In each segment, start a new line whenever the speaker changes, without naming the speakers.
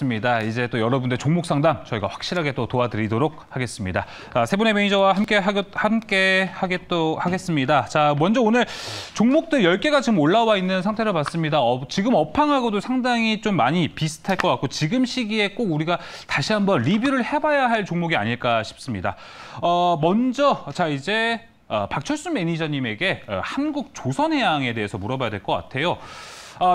반갑습니다. 이제 또 여러분들 종목 상담 저희가 확실하게 또 도와드리도록 하겠습니다. 세 분의 매니저와 함께 하겠습니다. 자, 먼저 오늘 종목들 10개가 지금 올라와 있는 상태를 봤습니다. 지금 업황하고도 상당히 좀 많이 비슷할 것 같고 지금 시기에 꼭 우리가 다시 한번 리뷰를 해봐야 할 종목이 아닐까 싶습니다. 먼저 자 이제 박철수 매니저님에게 한국조선해양에 대해서 물어봐야 될 것 같아요.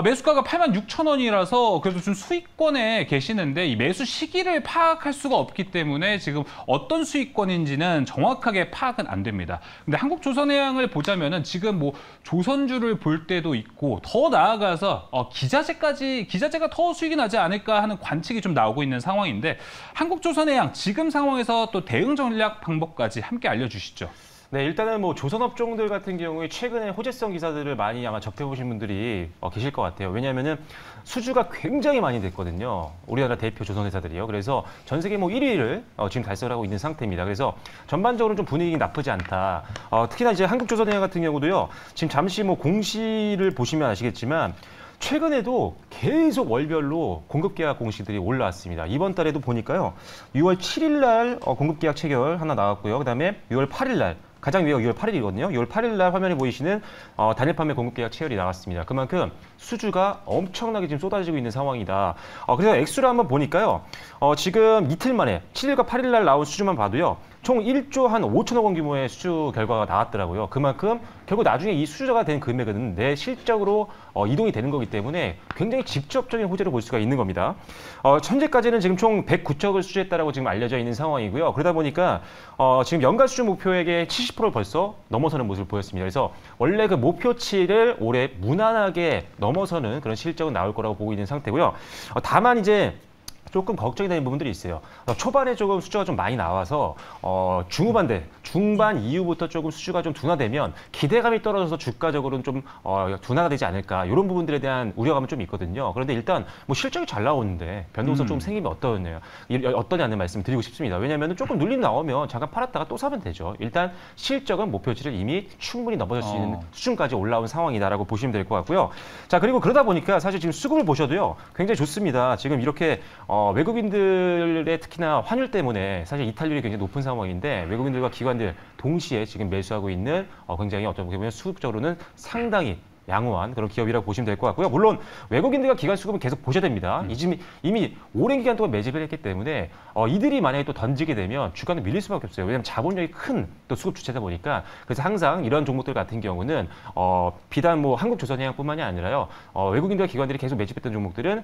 매수가가 86,000원이라서 그래도 좀 수익권에 계시는데 이 매수 시기를 파악할 수가 없기 때문에 지금 어떤 수익권인지는 정확하게 파악은 안 됩니다. 근데 한국조선해양을 보자면은 지금 뭐 조선주를 볼 때도 있고 더 나아가서 기자재가 더 수익이 나지 않을까 하는 관측이 좀 나오고 있는 상황인데 한국조선해양 지금 상황에서 또 대응 전략 방법까지 함께 알려주시죠.
네, 일단은 뭐 조선업종들 같은 경우에 최근에 호재성 기사들을 많이 아마 접해보신 분들이 계실 것 같아요. 왜냐하면은 수주가 굉장히 많이 됐거든요. 우리나라 대표 조선회사들이요. 그래서 전 세계 뭐 1위를 지금 달성을 하고 있는 상태입니다. 그래서 전반적으로 좀 분위기 나쁘지 않다. 특히나 이제 한국조선해양 같은 경우도요. 지금 잠시 뭐 공시를 보시면 아시겠지만 최근에도 계속 월별로 공급계약 공시들이 올라왔습니다. 이번 달에도 보니까요. 6월 7일 날 공급계약 체결 하나 나왔고요. 그다음에 6월 8일 날 가장 위가 6월 8일이거든요. 6월 8일 날 화면에 보이시는 단일 판매 공급계약 체결이 나왔습니다. 그만큼 수주가 엄청나게 지금 쏟아지고 있는 상황이다. 그래서 액수를 한번 보니까요. 지금 이틀 만에 7일과 8일 날 나온 수주만 봐도요. 총 1조 한 5천억 원 규모의 수주 결과가 나왔더라고요. 그만큼 결국 나중에 이 수주자가 된 금액은 내 실적으로 이동이 되는 거기 때문에 굉장히 직접적인 호재를 볼 수가 있는 겁니다. 현재까지는 지금 총 109척을 수주했다라고 지금 알려져 있는 상황이고요. 그러다 보니까 지금 연간 수주 목표액의 70%를 벌써 넘어서는 모습을 보였습니다. 그래서 원래 그 목표치를 올해 무난하게 넘어서는 그런 실적은 나올 거라고 보고 있는 상태고요. 다만 이제 조금 걱정이 되는 부분들이 있어요. 초반에 조금 수주가 좀 많이 나와서 중반 이후부터 조금 수주가 좀 둔화되면 기대감이 떨어져서 주가적으로는 좀 둔화가 되지 않을까 이런 부분들에 대한 우려감은 좀 있거든요. 그런데 일단 뭐 실적이 잘 나오는데 변동성 좀 생기면 어떠냐는 말씀 드리고 싶습니다. 왜냐하면 조금 눌림 나오면 잠깐 팔았다가 또 사면 되죠. 일단 실적은 목표치를 이미 충분히 넘어설 수 있는 수준까지 올라온 상황이다라고 보시면 될 것 같고요. 자, 그리고 그러다 보니까 사실 지금 수급을 보셔도요. 굉장히 좋습니다. 지금 이렇게 외국인들의 특히나 환율 때문에 사실 이탈률이 굉장히 높은 상황인데 외국인들과 기관들 동시에 지금 매수하고 있는 굉장히 어떻게 보면 수급적으로는 상당히 양호한 그런 기업이라고 보시면 될 것 같고요. 물론 외국인들과 기관 수급은 계속 보셔야 됩니다. 이미 오랜 기간 동안 매집을 했기 때문에 이들이 만약에 또 던지게 되면 주가는 밀릴 수밖에 없어요. 왜냐하면 자본력이 큰 또 수급 주체다 보니까 그래서 항상 이런 종목들 같은 경우는 비단 뭐 한국조선해양뿐만이 아니라요. 외국인들과 기관들이 계속 매집했던 종목들은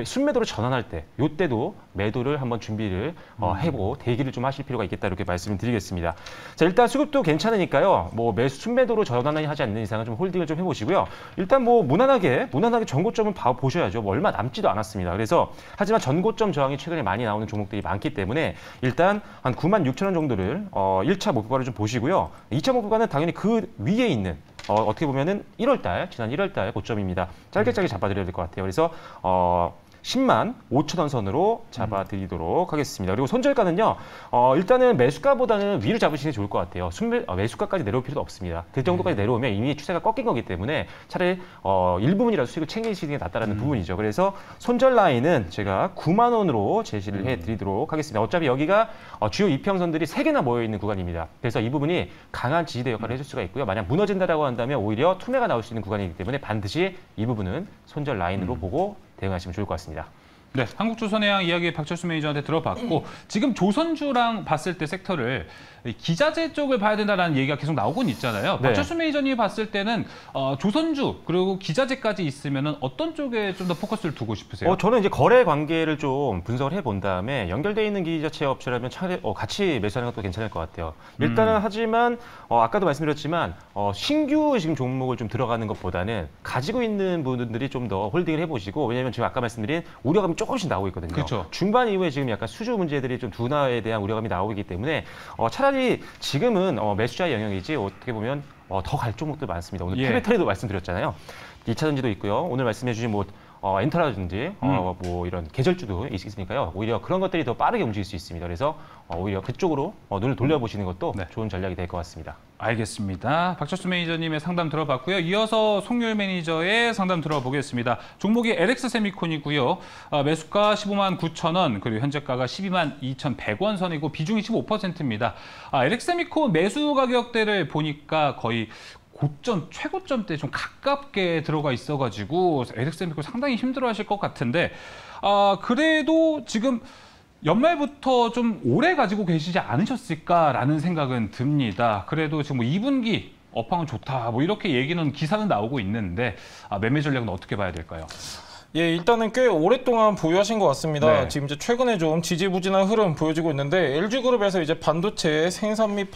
순매도로 전환할 때 이때도 매도를 한번 준비를 해보고 대기를 좀 하실 필요가 있겠다 이렇게 말씀을 드리겠습니다. 자, 일단 수급도 괜찮으니까요. 뭐 순매도로 전환을 하지 않는 이상은 좀 홀딩을 좀 해보시고요. 일단 뭐 무난하게 전고점은 보셔야죠. 뭐 얼마 남지도 않았습니다. 그래서 하지만 전고점 저항이 최근에 많이 나오는 종목들이 많기 때문에 일단 한 96,000원 정도를 1차 목표가를 좀 보시고요. 2차 목표가는 당연히 그 위에 있는 어떻게 보면은 지난 1월달 고점입니다. 짧게 잡아드려야 될 것 같아요. 그래서 10만 5천원 선으로 잡아드리도록 하겠습니다. 그리고 손절가는요. 일단은 매수가보다는 위로 잡으시는 게 좋을 것 같아요. 매수가까지 내려올 필요도 없습니다. 그 정도까지 내려오면 이미 추세가 꺾인 거기 때문에 차라리 일부분이라도 수익을 챙기시는 게 낫다라는 부분이죠. 그래서 손절 라인은 제가 9만 원으로 제시를 해드리도록 하겠습니다. 어차피 여기가 주요 이평선들이 3개나 모여있는 구간입니다. 그래서 이 부분이 강한 지지대 역할을 해줄 수가 있고요. 만약 무너진다라고 한다면 오히려 투매가 나올 수 있는 구간이기 때문에 반드시 이 부분은 손절 라인으로 보고 대응하시면 좋을 것 같습니다.
네, 한국조선해양 이야기 박철수 매니저한테 들어봤고 지금 조선주랑 봤을 때 섹터를 기자재 쪽을 봐야 된다는 얘기가 계속 나오곤 있잖아요.
네.
박철수 매니저님이 봤을 때는 조선주 그리고 기자재까지 있으면 어떤 쪽에 좀 더 포커스를 두고 싶으세요?
저는 이제 거래 관계를 좀 분석을 해본 다음에 연결되어 있는 기자체 업체라면 차라리 같이 매수하는 것도 괜찮을 것 같아요. 일단은 하지만 아까도 말씀드렸지만 신규 지금 종목을 좀 들어가는 것보다는 가지고 있는 분들이 좀 더 홀딩을 해보시고 왜냐하면 지금 아까 말씀드린 우려감이 조금씩 나오고 있거든요.
그렇죠.
중반 이후에 지금 약간 수주 문제들이 좀 둔화에 대한 우려감이 나오기 때문에 차라리 지금은 매수자의 영역이지 어떻게 보면 더 갈 종목들 많습니다. 오늘 페베터리도 말씀드렸잖아요. 2차전지도 있고요. 오늘 말씀해 주신 뭐 엔터라든지 뭐 이런 계절주도 있으니까요. 오히려 그런 것들이 더 빠르게 움직일 수 있습니다. 그래서 오히려 그쪽으로 눈을 돌려보시는 것도
네.
좋은 전략이 될 것 같습니다.
알겠습니다. 박철수 매니저님의 상담 들어봤고요. 이어서 송유일 매니저의 상담 들어보겠습니다. 종목이 LX 세미콘이고요. 매수가 15만 9천 원, 그리고 현재가가 12만 2,100원 선이고 비중이 15%입니다. LX 세미콘 매수 가격대를 보니까 거의 고점, 최고점 때 좀 가깝게 들어가 있어가지고 LX 세미콘 상당히 힘들어하실 것 같은데 그래도 지금 연말부터 좀 오래 가지고 계시지 않으셨을까라는 생각은 듭니다. 그래도 지금 뭐 2분기 업황은 좋다 뭐 이렇게 얘기는 기사는 나오고 있는데 매매 전략은 어떻게 봐야 될까요?
예, 일단은 꽤 오랫동안 보유하신 것 같습니다.
네.
지금 이제 최근에 좀 지지부진한 흐름 보여지고 있는데 LG그룹에서 이제 반도체 생산 및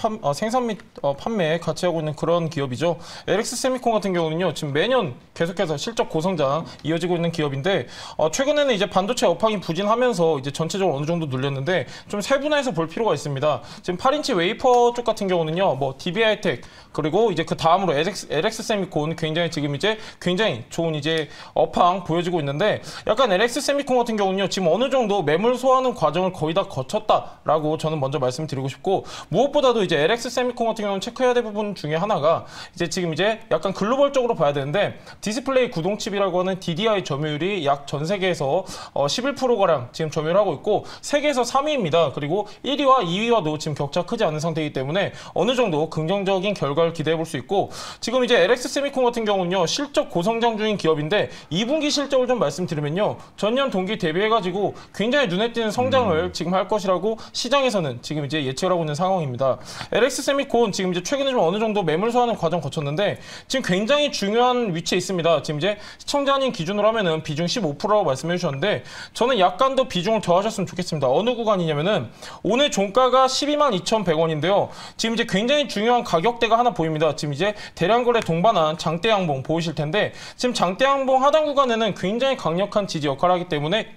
판매 같이 하고 있는 그런 기업이죠. LX 세미콘 같은 경우는요, 지금 매년 계속해서 실적 고성장 이어지고 있는 기업인데 최근에는 이제 반도체 업황이 부진하면서 이제 전체적으로 어느 정도 눌렸는데 좀 세분화해서 볼 필요가 있습니다. 지금 8인치 웨이퍼 쪽 같은 경우는요, 뭐 DB하이텍 그리고 이제 그 다음으로 LX 세미콘 굉장히 지금 이제 굉장히 좋은 이제 업황 보여지고 있는데 약간 LX 세미콘 같은 경우는요 지금 어느 정도 매물 소화하는 과정을 거의 다 거쳤다라고 저는 먼저 말씀드리고 싶고 무엇보다도 이제 LX 세미콘 같은 경우는 체크해야 될 부분 중에 하나가 이제 지금 이제 약간 글로벌적으로 봐야 되는데 디스플레이 구동칩이라고 하는 DDI 점유율이 약 전 세계에서 11%가량 지금 점유를 하고 있고 세계에서 3위입니다. 그리고 1위와 2위와도 지금 격차 크지 않은 상태이기 때문에 어느 정도 긍정적인 결과를 기대해 볼 수 있고 지금 이제 LX 세미콘 같은 경우는요 실적 고성장 중인 기업인데 2분기 실적을 좀 말씀드리면요 전년 동기 대비해가지고 굉장히 눈에 띄는 성장을 지금 할 것이라고 시장에서는 지금 이제 예측을 하고 있는 상황입니다. LX 세미콘 지금 이제 최근에 좀 어느 정도 매물 소화하는 과정 거쳤는데 지금 굉장히 중요한 위치에 있습니다. 지금 이제 시청자님 기준으로 하면은 비중 15%라고 말씀해 주셨는데 저는 약간 더 비중을 더 하셨으면 좋겠습니다. 어느 구간이냐면은 오늘 종가가 12만 2,100원인데요. 지금 이제 굉장히 중요한 가격대가 하나 보입니다. 지금 이제 대량거래 동반한 장대 양봉 보이실 텐데 지금 장대 양봉 하단 구간에는 굉장히 강력한 지지 역할을 하기 때문에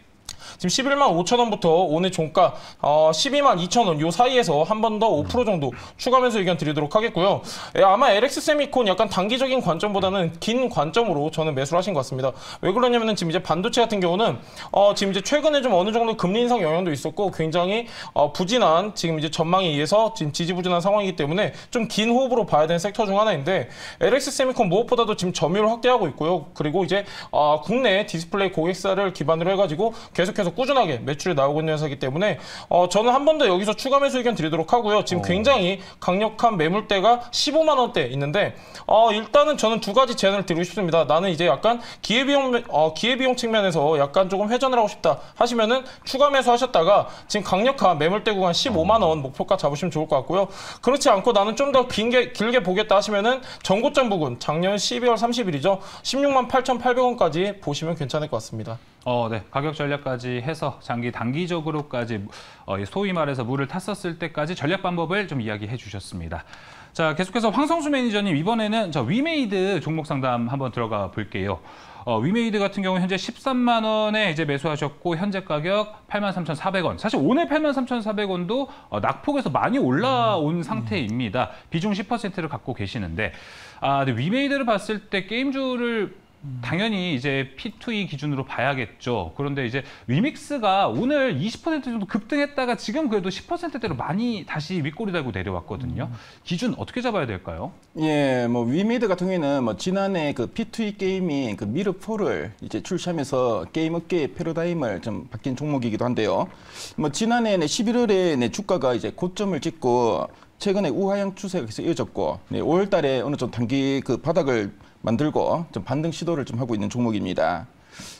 지금 11만 5천 원부터 오늘 종가 12만 2천 원 요 사이에서 한 번 더 5% 정도 추가 매수 의견 드리도록 하겠고요. 아마 LX 세미콘 약간 단기적인 관점보다는 긴 관점으로 저는 매수를 하신 것 같습니다. 왜 그러냐면은 지금 이제 반도체 같은 경우는 지금 이제 최근에 좀 어느 정도 금리 인상 영향도 있었고 굉장히 부진한 지금 이제 전망에 의해서 지금 지지부진한 상황이기 때문에 좀 긴 호흡으로 봐야 되는 섹터 중 하나인데 LX 세미콘 무엇보다도 지금 점유율을 확대하고 있고요. 그리고 이제 국내 디스플레이 고객사를 기반으로 해가지고 계속해서 꾸준하게 매출이 나오고 있는 회사이기 때문에 저는 한 번 더 여기서 추가 매수 의견 드리도록 하고요. 지금 굉장히 강력한 매물대가 15만 원대 있는데 일단은 저는 두 가지 제안을 드리고 싶습니다. 나는 이제 약간 기회비용 측면에서 약간 조금 회전을 하고 싶다 하시면은 추가 매수 하셨다가 지금 강력한 매물대 구간 15만 원 목표가 잡으시면 좋을 것 같고요. 그렇지 않고 나는 좀 더 길게 보겠다 하시면은 전고점 부근 작년 12월 30일이죠. 16만 8,800원까지 보시면 괜찮을 것 같습니다.
네. 가격 전략까지 해서 단기적으로까지 소위 말해서 물을 탔었을 때까지 전략 방법을 좀 이야기해 주셨습니다. 자, 계속해서 황성수 매니저님 이번에는 저 위메이드 종목 상담 한번 들어가 볼게요. 위메이드 같은 경우 현재 13만 원에 이제 매수하셨고 현재 가격 83,400원. 사실 오늘 83,400원도 낙폭에서 많이 올라온 상태입니다. 비중 10%를 갖고 계시는데 근데 위메이드를 봤을 때 게임주를 당연히 이제 P2E 기준으로 봐야겠죠. 그런데 이제 위믹스가 오늘 20% 정도 급등했다가 지금 그래도 10%대로 많이 다시 윗꼬리 달고 내려왔거든요. 기준 어떻게 잡아야 될까요?
예, 뭐 위메이드 같은 경우에는 뭐 지난해 그 P2E 게임이 그 미르4를 이제 출시하면서 게임 업계의 패러다임을 좀 바뀐 종목이기도 한데요. 뭐 지난해 11월에 주가가 이제 고점을 찍고 최근에 우하향 추세가 계속 이어졌고 5월 달에 어느 정도 단기 그 바닥을 만들고 좀 반등 시도를 좀 하고 있는 종목입니다.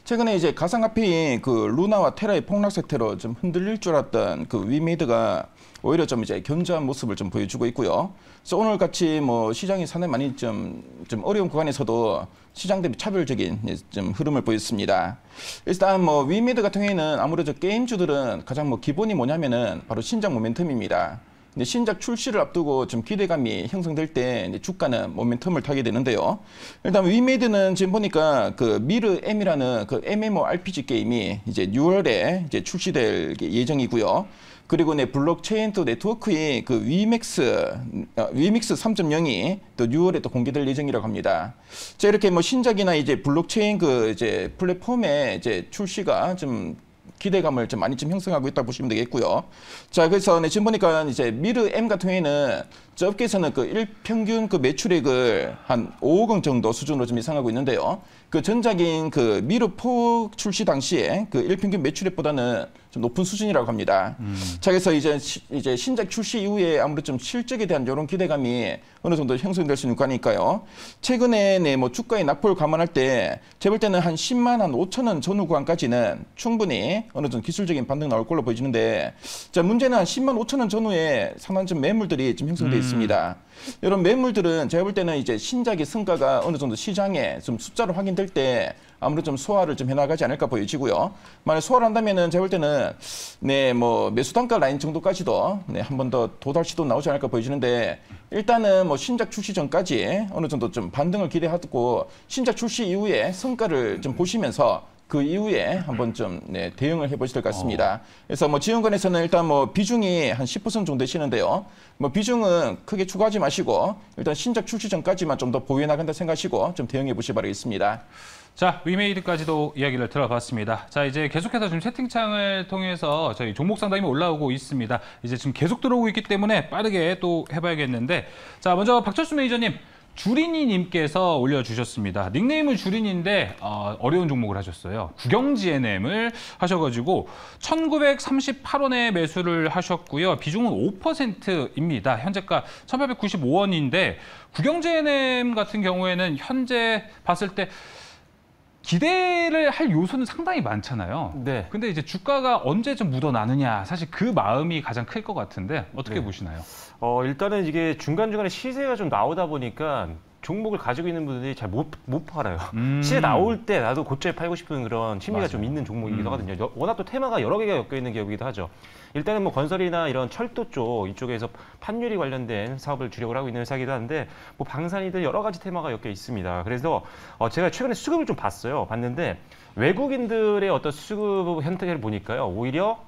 최근에 이제 가상화폐인 그 루나와 테라의 폭락 사태로 좀 흔들릴 줄 알았던 그 위메이드가 오히려 좀 이제 견조한 모습을 좀 보여주고 있고요. 그래서 오늘 같이 뭐 시장이 상당히 많이 좀 어려운 구간에서도 시장 대비 차별적인 좀 흐름을 보였습니다. 일단 뭐 위메이드 같은 경우에는 아무래도 게임주들은 가장 뭐 기본이 뭐냐면은 바로 신작 모멘텀입니다. 이제 신작 출시를 앞두고 좀 기대감이 형성될 때 이제 주가는 모멘텀을 타게 되는데요. 일단 위메이드는 지금 보니까 그 미르 M이라는 그 MMORPG 게임이 이제 6월에 이제 출시될 예정이고요. 그리고 네, 블록체인 또 네트워크의 그 위믹스 3.0이 또 6월에 또 공개될 예정이라고 합니다. 자, 이렇게 뭐 신작이나 이제 블록체인 그 이제 플랫폼의 이제 출시가 좀 기대감을 좀 많이 좀 형성하고 있다 보시면 되겠고요. 자, 그래서 네, 지금 보니까 이제 미르 M 같은 경우에는 저 업계에서는 그 일평균 그 매출액을 한 5억 원 정도 수준으로 좀 예상하고 있는데요. 그 전작인 그 미르 4 출시 당시에 그 일평균 매출액보다는 좀 높은 수준이라고 합니다. 자, 그래서 이제 신작 출시 이후에 아무래도 좀 실적에 대한 이런 기대감이 어느 정도 형성될 수 있는 거니까요. 최근에 네, 뭐 주가의 낙폭을 감안할 때 제가 볼 때는 한 10만 한 5천 원 전후 구간까지는 충분히 어느 정도 기술적인 반등 나올 걸로 보여지는데, 자, 문제는 한 10만 5천 원 전후에 상당한 좀 매물들이 좀 형성돼 있습니다. 이런 매물들은 제가 볼 때는 이제 신작의 성과가 어느 정도 시장에 좀 숫자로 확인될 때 아무래도 좀 소화를 좀 해나가지 않을까 보여지고요. 만약 소화를 한다면은 제가 볼 때는 네, 뭐 매수 단가 라인 정도까지도 네, 한 번 더 도달 시도 나오지 않을까 보여지는데, 일단은 뭐 신작 출시 전까지 어느 정도 좀 반등을 기대하고 신작 출시 이후에 성과를 좀 보시면서 그 이후에 한번 좀 네, 대응을 해보실 것 같습니다. 그래서 뭐 지원권에서는 일단 뭐 비중이 한 10% 정도 되시는데요. 뭐 비중은 크게 추가하지 마시고 일단 신작 출시 전까지만 좀 더 보유해 나간다 생각하시고 좀 대응해 보시기 바라겠습니다.
자, 위메이드까지도 이야기를 들어봤습니다. 자, 이제 계속해서 지금 채팅창을 통해서 저희 종목 상담이 올라오고 있습니다. 이제 지금 계속 들어오고 있기 때문에 빠르게 또 해봐야겠는데, 자, 먼저 박철수 매니저님, 주린이님께서 올려주셨습니다. 닉네임은 주린인데 어려운 종목을 하셨어요. 국영GNM을 하셔가지고 1938원에 매수를 하셨고요. 비중은 5%입니다. 현재가 1895원인데 국영GNM 같은 경우에는 현재 봤을 때 기대를 할 요소는 상당히 많잖아요.
네.
근데 이제 주가가 언제 좀 묻어나느냐, 사실 그 마음이 가장 클 것 같은데 어떻게
네.
보시나요?
일단은 이게 중간중간에 시세가 좀 나오다 보니까 종목을 가지고 있는 분들이 잘 못 팔아요. 시세 나올 때 나도 곧잘 팔고 싶은 그런 심리가 좀 있는 종목이기도 하거든요. 워낙 또 테마가 여러 개가 엮여 있는 기업이기도 하죠. 일단은 뭐 건설이나 이런 철도 쪽 이쪽에서 판유리 관련된 사업을 주력을 하고 있는 회사이기도 한데, 뭐 방산이든 여러 가지 테마가 엮여 있습니다. 그래서 제가 최근에 수급을 좀 봤는데 외국인들의 어떤 수급 형태를 보니까요, 오히려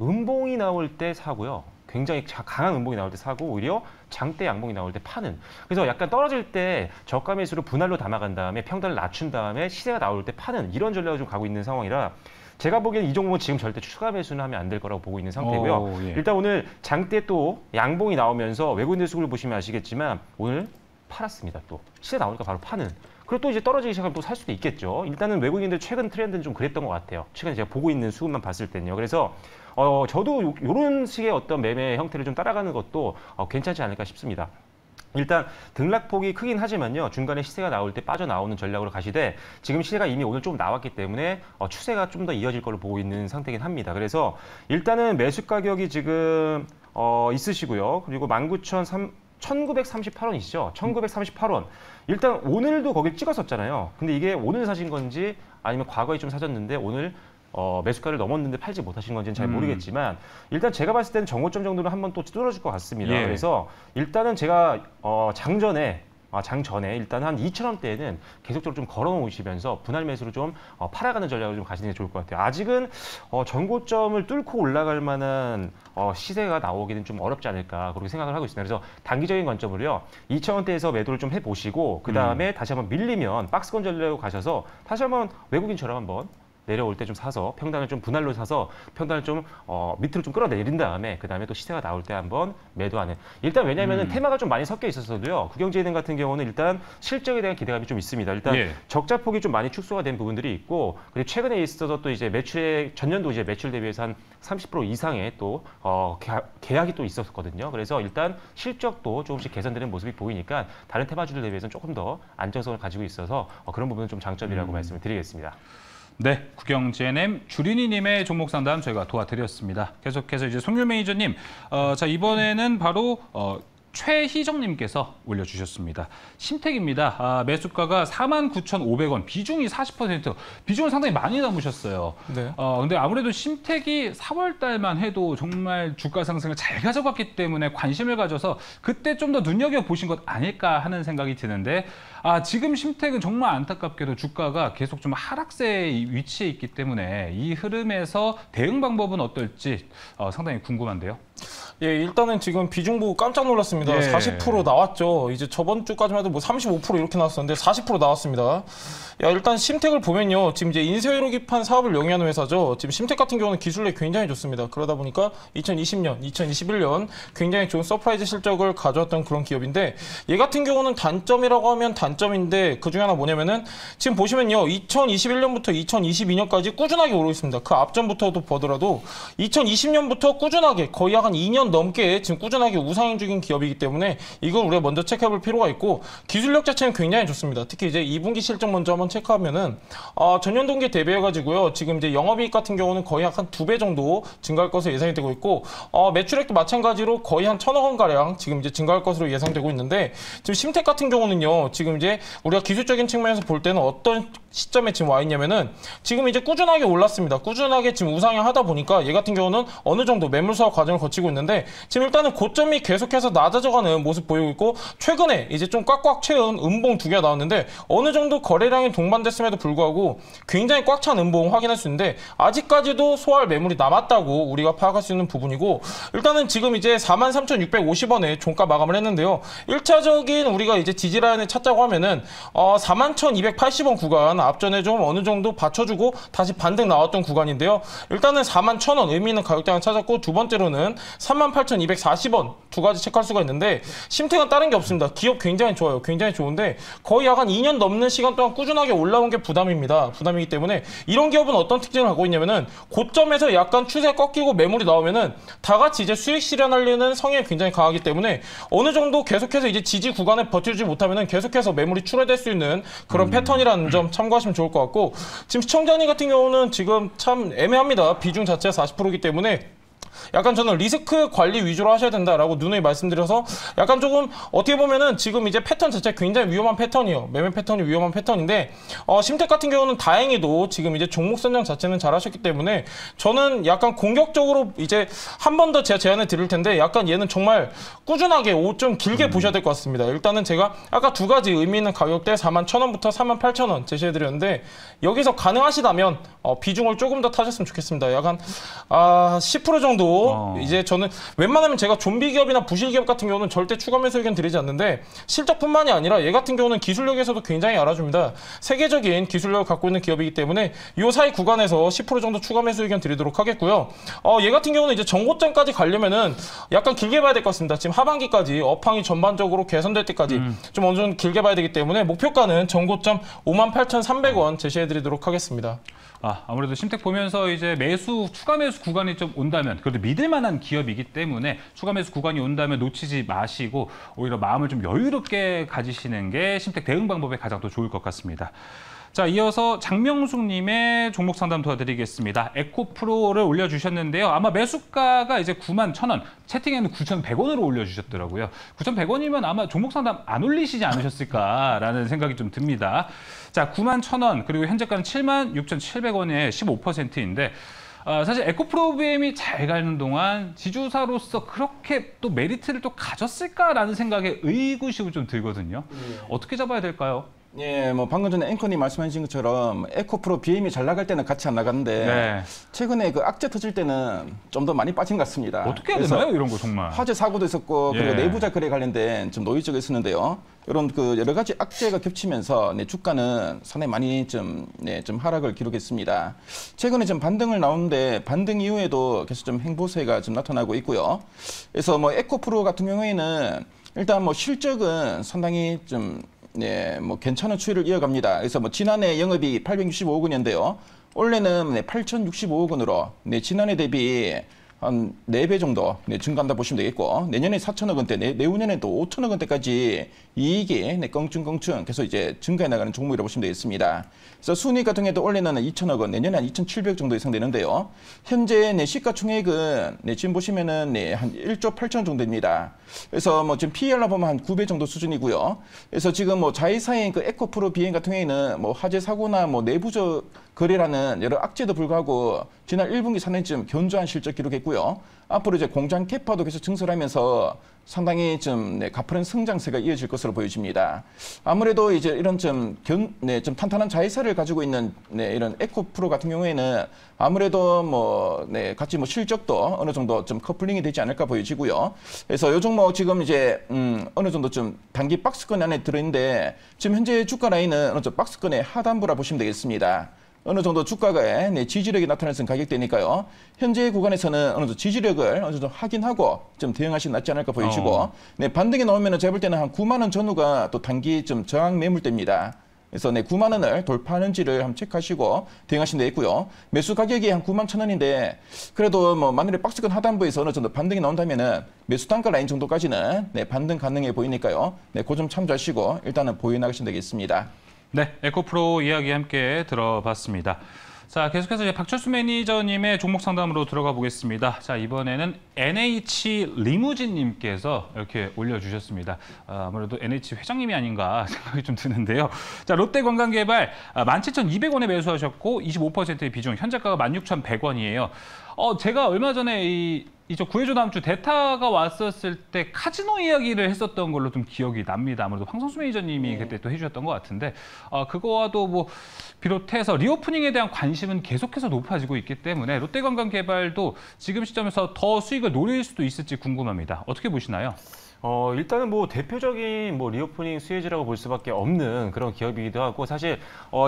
음봉이 나올 때 사고요. 굉장히 강한 음봉이 나올 때 사고, 오히려 장대 양봉이 나올 때 파는. 그래서 약간 떨어질 때 저가 매수를 분할로 담아간 다음에 평단을 낮춘 다음에 시세가 나올 때 파는, 이런 전략을 좀 가고 있는 상황이라 제가 보기엔 이 종목은 지금 절대 추가 매수는 하면 안 될 거라고 보고 있는 상태고요.
예.
일단 오늘 장대 또 양봉이 나오면서 외국인들 수급을 보시면 아시겠지만 오늘 팔았습니다. 또 시세 나오니까 바로 파는. 그리고 또 이제 떨어지기 시작하면 또 살 수도 있겠죠. 일단은 외국인들 최근 트렌드는 좀 그랬던 것 같아요. 최근에 제가 보고 있는 수급만 봤을 때는요. 그래서 저도 이런 식의 어떤 매매 형태를 좀 따라가는 것도 괜찮지 않을까 싶습니다. 일단 등락폭이 크긴 하지만요, 중간에 시세가 나올 때 빠져나오는 전략으로 가시되, 지금 시세가 이미 오늘 좀 나왔기 때문에 추세가 좀 더 이어질 걸로 보고 있는 상태긴 합니다. 그래서 일단은 매수 가격이 지금 있으시고요. 그리고 1938원이시죠. 1938원. 일단 오늘도 거길 찍었었잖아요. 근데 이게 오늘 사신 건지 아니면 과거에 좀 사셨는데 오늘 매수가를 넘었는데 팔지 못하신 건지는 잘 모르겠지만, 일단 제가 봤을 때는 정고점 정도는 한번 또 뚫어줄 것 같습니다.
예.
그래서 일단은 제가 장전에 일단 한 2,000원대에는 계속적으로 좀 걸어놓으시면서 분할 매수로 좀 팔아가는 전략을 좀 가시는 게 좋을 것 같아요. 아직은 전고점을 뚫고 올라갈 만한 시세가 나오기는 좀 어렵지 않을까, 그렇게 생각을 하고 있습니다. 그래서 단기적인 관점으로요, 2,000원대에서 매도를 좀 해보시고 그 다음에 다시 한번 밀리면 박스권 전략으로 가셔서 다시 한번 외국인처럼 한번 내려올 때 좀 사서 평단을 좀 분할로 사서 평단을 좀 밑으로 좀 끌어내린 다음에 그 다음에 또 시세가 나올 때 한번 매도하는. 일단 왜냐하면 테마가 좀 많이 섞여 있어서도요, 국영재능 같은 경우는 일단 실적에 대한 기대감이 좀 있습니다. 일단
예.
적자폭이 좀 많이 축소가 된 부분들이 있고, 그리고 최근에 있어서 또 이제 매출의 전년도 이제 매출 대비해서 한 30% 이상의 또 계약이 또 있었거든요. 그래서 일단 실적도 조금씩 개선되는 모습이 보이니까 다른 테마주들 대비해서는 조금 더 안정성을 가지고 있어서 그런 부분은 좀 장점이라고 말씀을 드리겠습니다.
네, 국영GNM 주린이님의 종목 상담 저희가 도와드렸습니다. 계속해서 이제 송유 매니저님, 자 이번에는 바로 최희정님께서 올려주셨습니다. 심택입니다. 매수가가 49,500원, 비중이 40%, 비중을 상당히 많이 남으셨어요.
네.
근데 아무래도 심택이 4월 달만 해도 정말 주가 상승을 잘 가져갔기 때문에 관심을 가져서 그때 좀 더 눈여겨보신 것 아닐까 하는 생각이 드는데 지금 심택은 정말 안타깝게도 주가가 계속 좀 하락세에 위치해 있기 때문에 이 흐름에서 대응 방법은 어떨지 상당히 궁금한데요.
예, 일단은 지금 비중 보고 깜짝 놀랐습니다.
예.
40% 나왔죠. 이제 저번 주까지만 해도 뭐 35% 이렇게 나왔었는데 40% 나왔습니다. 야, 일단 심택을 보면요. 지금 이제 인쇄회로 기판 사업을 영위하는 회사죠. 지금 심택 같은 경우는 기술력이 굉장히 좋습니다. 그러다 보니까 2020년, 2021년 굉장히 좋은 서프라이즈 실적을 가져왔던 그런 기업인데 얘 같은 경우는 단점이라고 하면 단점인데 그중에 하나 뭐냐면은 지금 보시면요. 2021년부터 2022년까지 꾸준하게 오르고 있습니다. 그 앞전부터도 보더라도 2020년부터 꾸준하게 거의 한 2년 넘게 지금 꾸준하게 우상향 중인 기업이기 때문에 이걸 우리가 먼저 체크해볼 필요가 있고 기술력 자체는 굉장히 좋습니다. 특히 이제 2분기 실적 먼저 한번 체크하면은 전년 동기에 대비해가지고요. 지금 이제 영업이익 같은 경우는 거의 한 2배 정도 증가할 것으로 예상이 되고 있고 매출액도 마찬가지로 거의 한 1,000억 원 가량 지금 이제 증가할 것으로 예상되고 있는데 지금 심택 같은 경우는요. 지금 이제 우리가 기술적인 측면에서 볼 때는 어떤 시점에 지금 와 있냐면은 지금 이제 꾸준하게 올랐습니다. 꾸준하게 지금 우상향 하다 보니까 얘 같은 경우는 어느 정도 매물 수합 과정을 거치고 있는데 지금 일단은 고점이 계속해서 낮아져가는 모습 보이고 있고 최근에 이제 좀 꽉꽉 채운 음봉 2개가 나왔는데 어느 정도 거래량이 동반됐음에도 불구하고 굉장히 꽉 찬 음봉 확인할 수 있는데 아직까지도 소화할 매물이 남았다고 우리가 파악할 수 있는 부분이고 일단은 지금 이제 43,650원에 종가 마감을 했는데요. 1차적인 우리가 이제 지지라인을 찾자고 하면은 41,280원 구간 앞전에 좀 어느 정도 받쳐주고 다시 반등 나왔던 구간인데요. 일단은 41,000원 의미 있는 가격대를 찾았고 두 번째로는 38,240원 두 가지 체크할 수가 있는데 심택은 다른 게 없습니다. 기업 굉장히 좋아요. 굉장히 좋은데 거의 약 한 2년 넘는 시간 동안 꾸준하게 올라온 게 부담입니다. 부담이기 때문에 이런 기업은 어떤 특징을 갖고 있냐면은 고점에서 약간 추세 꺾이고 매물이 나오면은 다 같이 이제 수익 실현하려는 성향이 굉장히 강하기 때문에 어느 정도 계속해서 이제 지지 구간에 버텨주지 못하면은 계속해서 매물이 출회될 수 있는 그런 패턴이라는 점 참고하시면 좋을 것 같고 지금 시청자님 같은 경우는 지금 참 애매합니다. 비중 자체가 40%이기 때문에 약간 저는 리스크 관리 위주로 하셔야 된다라고 누누이 말씀드려서 약간 조금 어떻게 보면은 지금 이제 패턴 자체가 굉장히 위험한 패턴이에요. 매매 패턴이 위험한 패턴인데 심택 같은 경우는 다행히도 지금 이제 종목 선정 자체는 잘 하셨기 때문에 저는 약간 공격적으로 이제 한 번 더 제가 제안을 드릴 텐데 약간 얘는 정말 꾸준하게 좀 길게 보셔야 될 것 같습니다. 일단은 제가 아까 두 가지 의미 있는 가격대 41,000원부터 48,000원 제시해드렸는데 여기서 가능하시다면 비중을 조금 더 타셨으면 좋겠습니다. 약간 10% 정도 이제 저는 웬만하면 제가 좀비 기업이나 부실 기업 같은 경우는 절대 추가 매수 의견 드리지 않는데 실적뿐만이 아니라 얘 같은 경우는 기술력에서도 굉장히 알아줍니다. 세계적인 기술력을 갖고 있는 기업이기 때문에 이 사이 구간에서 10% 정도 추가 매수 의견 드리도록 하겠고요. 얘 같은 경우는 이제 정고점까지 가려면은 약간 길게 봐야 될 것 같습니다. 지금 하반기까지 업황이 전반적으로 개선될 때까지 좀 어느 정도 길게 봐야 되기 때문에 목표가는 정고점 58,300원 제시해드리도록 하겠습니다.
아무래도 심택 보면서 이제 추가 매수 구간이 좀 온다면 그래도 믿을 만한 기업이기 때문에 추가 매수 구간이 온다면 놓치지 마시고 오히려 마음을 좀 여유롭게 가지시는 게 심택 대응 방법에 가장 더 좋을 것 같습니다. 자, 이어서 장명숙님의 종목 상담 도와드리겠습니다. 에코프로를 올려주셨는데요. 아마 매수가가 이제 91,000원, 채팅에는 9,100원으로 올려주셨더라고요. 9,100원이면 아마 종목 상담 안 올리시지 않으셨을까라는 생각이 좀 듭니다. 자, 91,000원, 그리고 현재가는 76,700원의 15%인데 사실 에코프로비엠이 잘 가는 동안 지주사로서 그렇게 또 메리트를 또 가졌을까라는 생각에 의구심이 좀 들거든요. 어떻게 잡아야 될까요?
예, 뭐 방금 전에 앵커님 말씀하신 것처럼 에코프로 BM이 잘 나갈 때는 같이 안 나갔는데
네.
최근에 그 악재 터질 때는 좀 더 많이 빠진 것 같습니다.
어떻게 해야 되나요, 이런 거 정말?
화재 사고도 있었고 그리고
예.
내부자 거래 관련된 좀 노이즈가 있었는데요. 이런 그 여러 가지 악재가 겹치면서 주가는 상당히 많이 좀 하락을 기록했습니다. 최근에 좀 반등을 나오는데 반등 이후에도 계속 좀 행보세가 좀 나타나고 있고요. 그래서 뭐 에코프로 같은 경우에는 일단 뭐 실적은 상당히 좀 뭐 괜찮은 추이를 이어갑니다. 그래서 뭐 지난해 영업이 865억 원이었는데요. 올해는 8,065억 원으로 지난해 대비 한 4배 정도 증가한다 보시면 되겠고 내년에 4천억 원대, 내후년에 또 5천억 원대까지 이익이 껑충껑충 계속 이제 증가해 나가는 종목이라고 보시면 되겠습니다. 그래서 순이익 같은 경우에도 올해는 2천억 원, 내년에 한 2,700억 정도 예상되는데요. 현재 시가총액은 지금 보시면은 한 1조 8천 정도 됩니다. 그래서 뭐 지금 PER로 보면 한 9배 정도 수준이고요. 그래서 지금 뭐 자회사인 그 에코프로 비행 같은 경우에는 뭐 화재 사고나 뭐 내부적 거래라는 여러 악재도 불구하고 지난 1분기 상당히 견조한 실적 기록했고요. 앞으로 이제 공장 캐파도 계속 증설하면서 상당히 가파른 성장세가 이어질 것으로 보여집니다. 아무래도 이제 이런 좀 탄탄한 자회사를 가지고 있는 이런 에코프로 같은 경우에는 아무래도 같이 실적도 어느 정도 좀 커플링이 되지 않을까 보여지고요. 그래서 요 종목 지금 이제 어느 정도 좀 단기 박스권 안에 들어있는데 지금 현재 주가 라인은 어느 정도 박스권의 하단부라 보시면 되겠습니다. 어느 정도 주가가 지지력이 나타나는 가격대니까요. 현재 구간에서는 어느 정도 지지력을 어느 정도 확인하고 좀 대응하시는 낫지 않을까 보이시고 반등이 나오면 제가 볼 때는 한 9만 원 전후가 또 단기 좀 저항 매물대입니다. 그래서 9만 원을 돌파하는지를 한번 체크하시고 대응하시면 되겠고요. 매수 가격이 한 9만 1천 원인데 그래도 만일에 박스권 하단부에서 어느 정도 반등이 나온다면은 매수 단가 라인 정도까지는 반등 가능해 보이니까요. 그 점 참조하시고 일단은 보유 나가시면 되겠습니다.
네, 에코프로 이야기 함께 들어봤습니다. 자, 계속해서 이제 박철수 매니저님의 종목 상담으로 들어가 보겠습니다. 자, 이번에는 NH 리무진님께서 이렇게 올려주셨습니다. 아무래도 NH 회장님이 아닌가 생각이 좀 드는데요. 자, 롯데관광개발 17,200원에 매수하셨고 25%의 비중, 현재가가 16,100원이에요. 제가 얼마 전에 이쪽 구해줘 다음 주 대타가 왔었을 때 카지노 이야기를 했었던 걸로 좀 기억이 납니다. 아무래도 황성수 매니저님이 그때 또 해주셨던 것 같은데 그거와도 뭐 비롯해서 리오프닝에 대한 관심은 계속해서 높아지고 있기 때문에 롯데관광개발도 지금 시점에서 더 수익을 노릴 수도 있을지 궁금합니다. 어떻게 보시나요?
일단은 대표적인 리오프닝 수혜지라고 볼 수밖에 없는 그런 기업이기도 하고 사실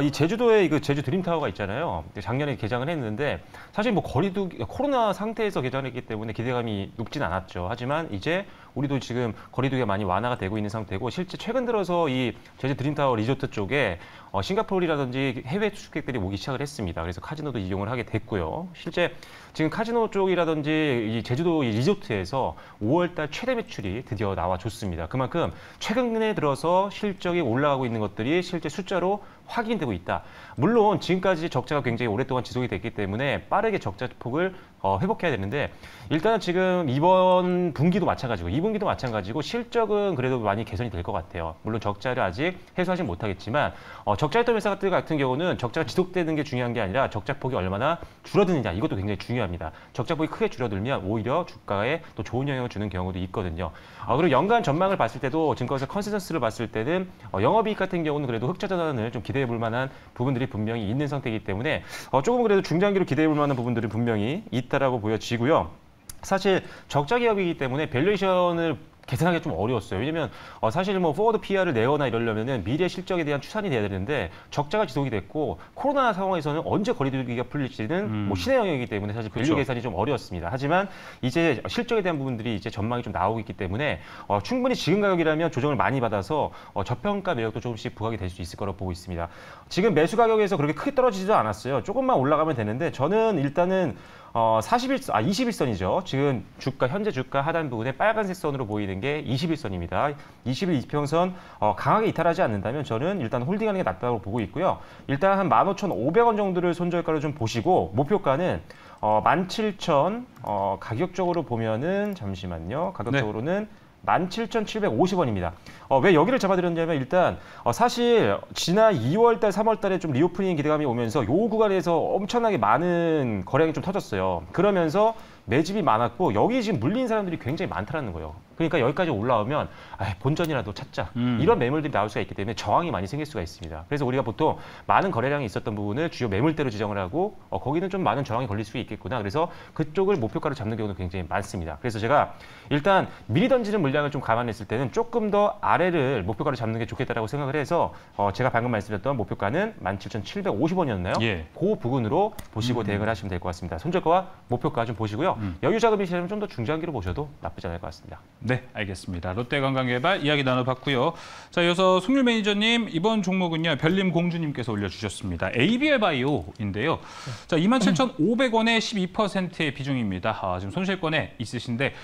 이 제주도에 제주 드림타워가 있잖아요. 작년에 개장을 했는데 사실 코로나 상태에서 개장했기 때문에 기대감이 높진 않았죠. 하지만 이제 우리도 지금 거리두기가 많이 완화가 되고 있는 상태고 실제 최근 들어서 이 제주 드림타워 리조트 쪽에 싱가포르라든지 해외 투숙객들이 오기 시작을 했습니다. 그래서 카지노도 이용을 하게 됐고요. 실제 지금 카지노 쪽이라든지 이 제주도 이 리조트에서 5월달 최대 매출이 드디어 나와줬습니다. 그만큼 최근에 들어서 실적이 올라가고 있는 것들이 실제 숫자로 확인되고 있다. 물론 지금까지 적자가 굉장히 오랫동안 지속이 됐기 때문에 빠르게 적자 폭을 회복해야 되는데 일단은 지금 이번 분기도 마찬가지고 2분기도 마찬가지고 실적은 그래도 많이 개선이 될 것 같아요. 물론 적자를 아직 해소하지 못하겠지만 적자했던 회사들 같은 경우는 적자가 지속되는 게 중요한 게 아니라 적자 폭이 얼마나 줄어드느냐 이것도 굉장히 중요합니다. 적자 폭이 크게 줄어들면 오히려 주가에 또 좋은 영향을 주는 경우도 있거든요. 그리고 연간 전망을 봤을 때도 증권사 컨센서스를 봤을 때는 영업이익 같은 경우는 그래도 흑자 전환을 좀 기대해 볼 만한 부분들이 분명히 있는 상태이기 때문에 조금 그래도 중장기로 기대해 볼 만한 부분들이 분명히 있다라고 보여지고요. 사실 적자 기업이기 때문에 밸류에이션을 계산하기가 좀 어려웠어요. 왜냐면 사실 포워드 PR을 내거나 이러려면은 미래 실적에 대한 추산이 돼야 되는데 적자가 지속이 됐고 코로나 상황에서는 언제 거리두기가 풀릴지는 신의 영역이기 때문에 사실 밸류 계산이 좀 어려웠습니다. 하지만 이제 실적에 대한 부분들이 이제 전망이 좀 나오고 있기 때문에 충분히 지금 가격이라면 조정을 많이 받아서 저평가 매력도 조금씩 부각이 될 수 있을 거라고 보고 있습니다. 지금 매수 가격에서 그렇게 크게 떨어지지도 않았어요. 조금만 올라가면 되는데 저는 일단은 21선이죠. 지금 현재 주가 하단 부분에 빨간색 선으로 보이는 게 21선입니다. 21 이평선 강하게 이탈하지 않는다면 저는 일단 홀딩하는 게 낫다고 보고 있고요. 일단 한 15,500원 정도를 손절가로 좀 보시고 목표가는 17,000 가격적으로 보면은 잠시만요. 가격적으로는 17,750원입니다. 왜 여기를 잡아드렸냐면 일단 사실 지난 2월달, 3월달에 좀 리오프닝 기대감이 오면서 요 구간에서 엄청나게 많은 거래량이 좀 터졌어요. 그러면서 매집이 많았고 여기 지금 물린 사람들이 굉장히 많다는 거예요. 그러니까 여기까지 올라오면 본전이라도 찾자. 이런 매물들이 나올 수가 있기 때문에 저항이 많이 생길 수가 있습니다. 그래서 우리가 보통 많은 거래량이 있었던 부분을 주요 매물대로 지정을 하고 거기는 좀 많은 저항이 걸릴 수 있겠구나. 그래서 그쪽을 목표가로 잡는 경우도 굉장히 많습니다. 그래서 제가 일단 미리 던지는 물량을 좀 감안했을 때는 조금 더 아래를 목표가로 잡는 게 좋겠다라고 생각을 해서 제가 방금 말씀드렸던 목표가는 17,750원이었나요?
예.
그 부분으로 보시고 대응을 하시면 될 것 같습니다. 손절가와 목표가 좀 보시고요. 여유 자금이시라면 좀 더 중장기로 보셔도 나쁘지 않을 것 같습니다.
네, 알겠습니다. 롯데관광개발 이야기 나눠봤고요. 자, 이어서 송률 매니저님, 이번 종목은요, 별님공주님께서 올려주셨습니다. ABL 바이오인데요. 자, 27,500원에 12%의 비중입니다. 지금 손실권에 있으신데,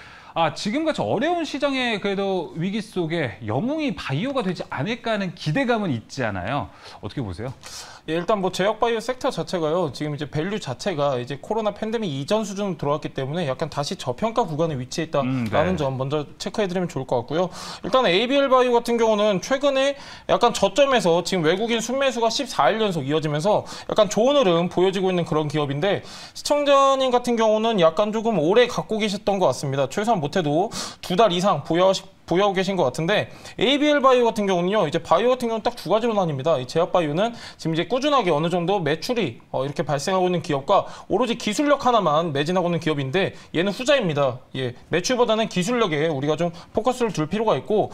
지금같이 어려운 시장에 그래도 위기 속에 영웅이 바이오가 되지 않을까 하는 기대감은 있지 않아요. 어떻게 보세요?
예, 일단 뭐 제약바이오 섹터 자체가요. 지금 이제 밸류 자체가 이제 코로나 팬데믹 이전 수준으로 들어왔기 때문에 약간 다시 저평가 구간에 위치해 있다라는
네.
점 먼저 체크해드리면 좋을 것 같고요. 일단 ABL 바이오 같은 경우는 최근에 약간 저점에서 지금 외국인 순매수가 14일 연속 이어지면서 약간 좋은 흐름 보여지고 있는 그런 기업인데, 시청자님 같은 경우는 약간 조금 오래 갖고 계셨던 것 같습니다. 최소한 못해도 2달 이상 보유하고 계신 것 같은데, ABL 바이오 같은 경우는요, 이제 바이오 같은 경우는 딱 두 가지로 나뉩니다. 이 제약 바이오는 지금 이제 꾸준하게 어느 정도 매출이 이렇게 발생하고 있는 기업과 오로지 기술력 하나만 매진하고 있는 기업인데, 얘는 후자입니다. 예, 매출보다는 기술력에 우리가 좀 포커스를 둘 필요가 있고,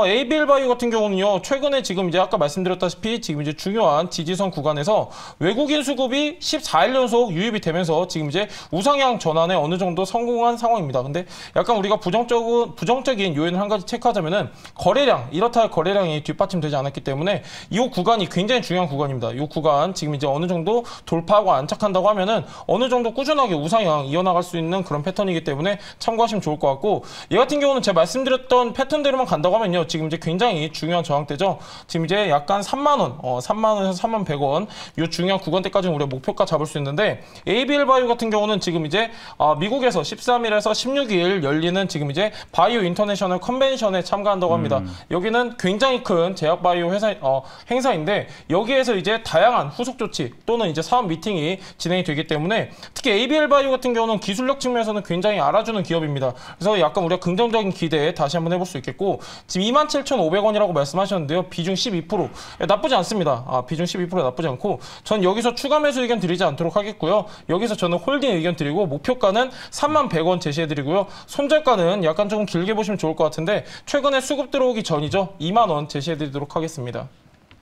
ABL 바이오 같은 경우는요, 최근에 지금 이제 아까 말씀드렸다시피 지금 이제 중요한 지지선 구간에서 외국인 수급이 14일 연속 유입이 되면서 지금 이제 우상향 전환에 어느 정도 성공한 상황입니다. 근데 약간 우리가 부정적인 요인을 한 가지 체크하자면은 거래량, 이렇다 할 거래량이 뒷받침되지 않았기 때문에 이 구간이 굉장히 중요한 구간입니다. 이 구간 지금 이제 어느 정도 돌파하고 안착한다고 하면은 어느 정도 꾸준하게 우상향 이어나갈 수 있는 그런 패턴이기 때문에 참고하시면 좋을 것 같고, 얘 같은 경우는 제가 말씀드렸던 패턴대로만 간다고 하면요, 지금 이제 굉장히 중요한 저항대죠. 지금 이제 약간 3만 원, 3만 원에서 3만 100원 이 중요한 구간대까지는 우리가 목표가 잡을 수 있는데, ABL 바이오 같은 경우는 지금 이제 미국에서 13일에서 16일 열리는 지금 이제 바이오 인터내셔널 컨벤션에 참가한다고 합니다. 여기는 굉장히 큰 제약 바이오 회사 행사인데, 여기에서 이제 다양한 후속 조치 또는 이제 사업 미팅이 진행이 되기 때문에 특히 ABL 바이오 같은 경우는 기술력 측면에서는 굉장히 알아주는 기업입니다. 그래서 약간 우리가 긍정적인 기대 다시 한번 해볼 수 있겠고, 지금 27,500원이라고 말씀하셨는데요. 비중 12%. 나쁘지 않습니다. 비중 12% 나쁘지 않고, 전 여기서 추가 매수 의견 드리지 않도록 하겠고요. 여기서 저는 홀딩 의견 드리고, 목표가는 31,100원 제시해드리고요. 손절가는 약간 조금 길게 보시면 좋을 것 같은데, 최근에 수급 들어오기 전이죠. 2만 원 제시해드리도록 하겠습니다.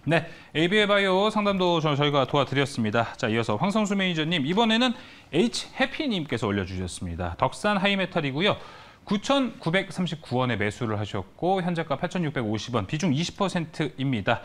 네, ABL 바이오 상담도 저희가 도와드렸습니다. 자, 이어서 황성수 매니저님, 이번에는 H해피님께서 올려주셨습니다. 덕산 하이메탈이고요. 9,939원에 매수를 하셨고 현재가 8,650원, 비중 20%입니다.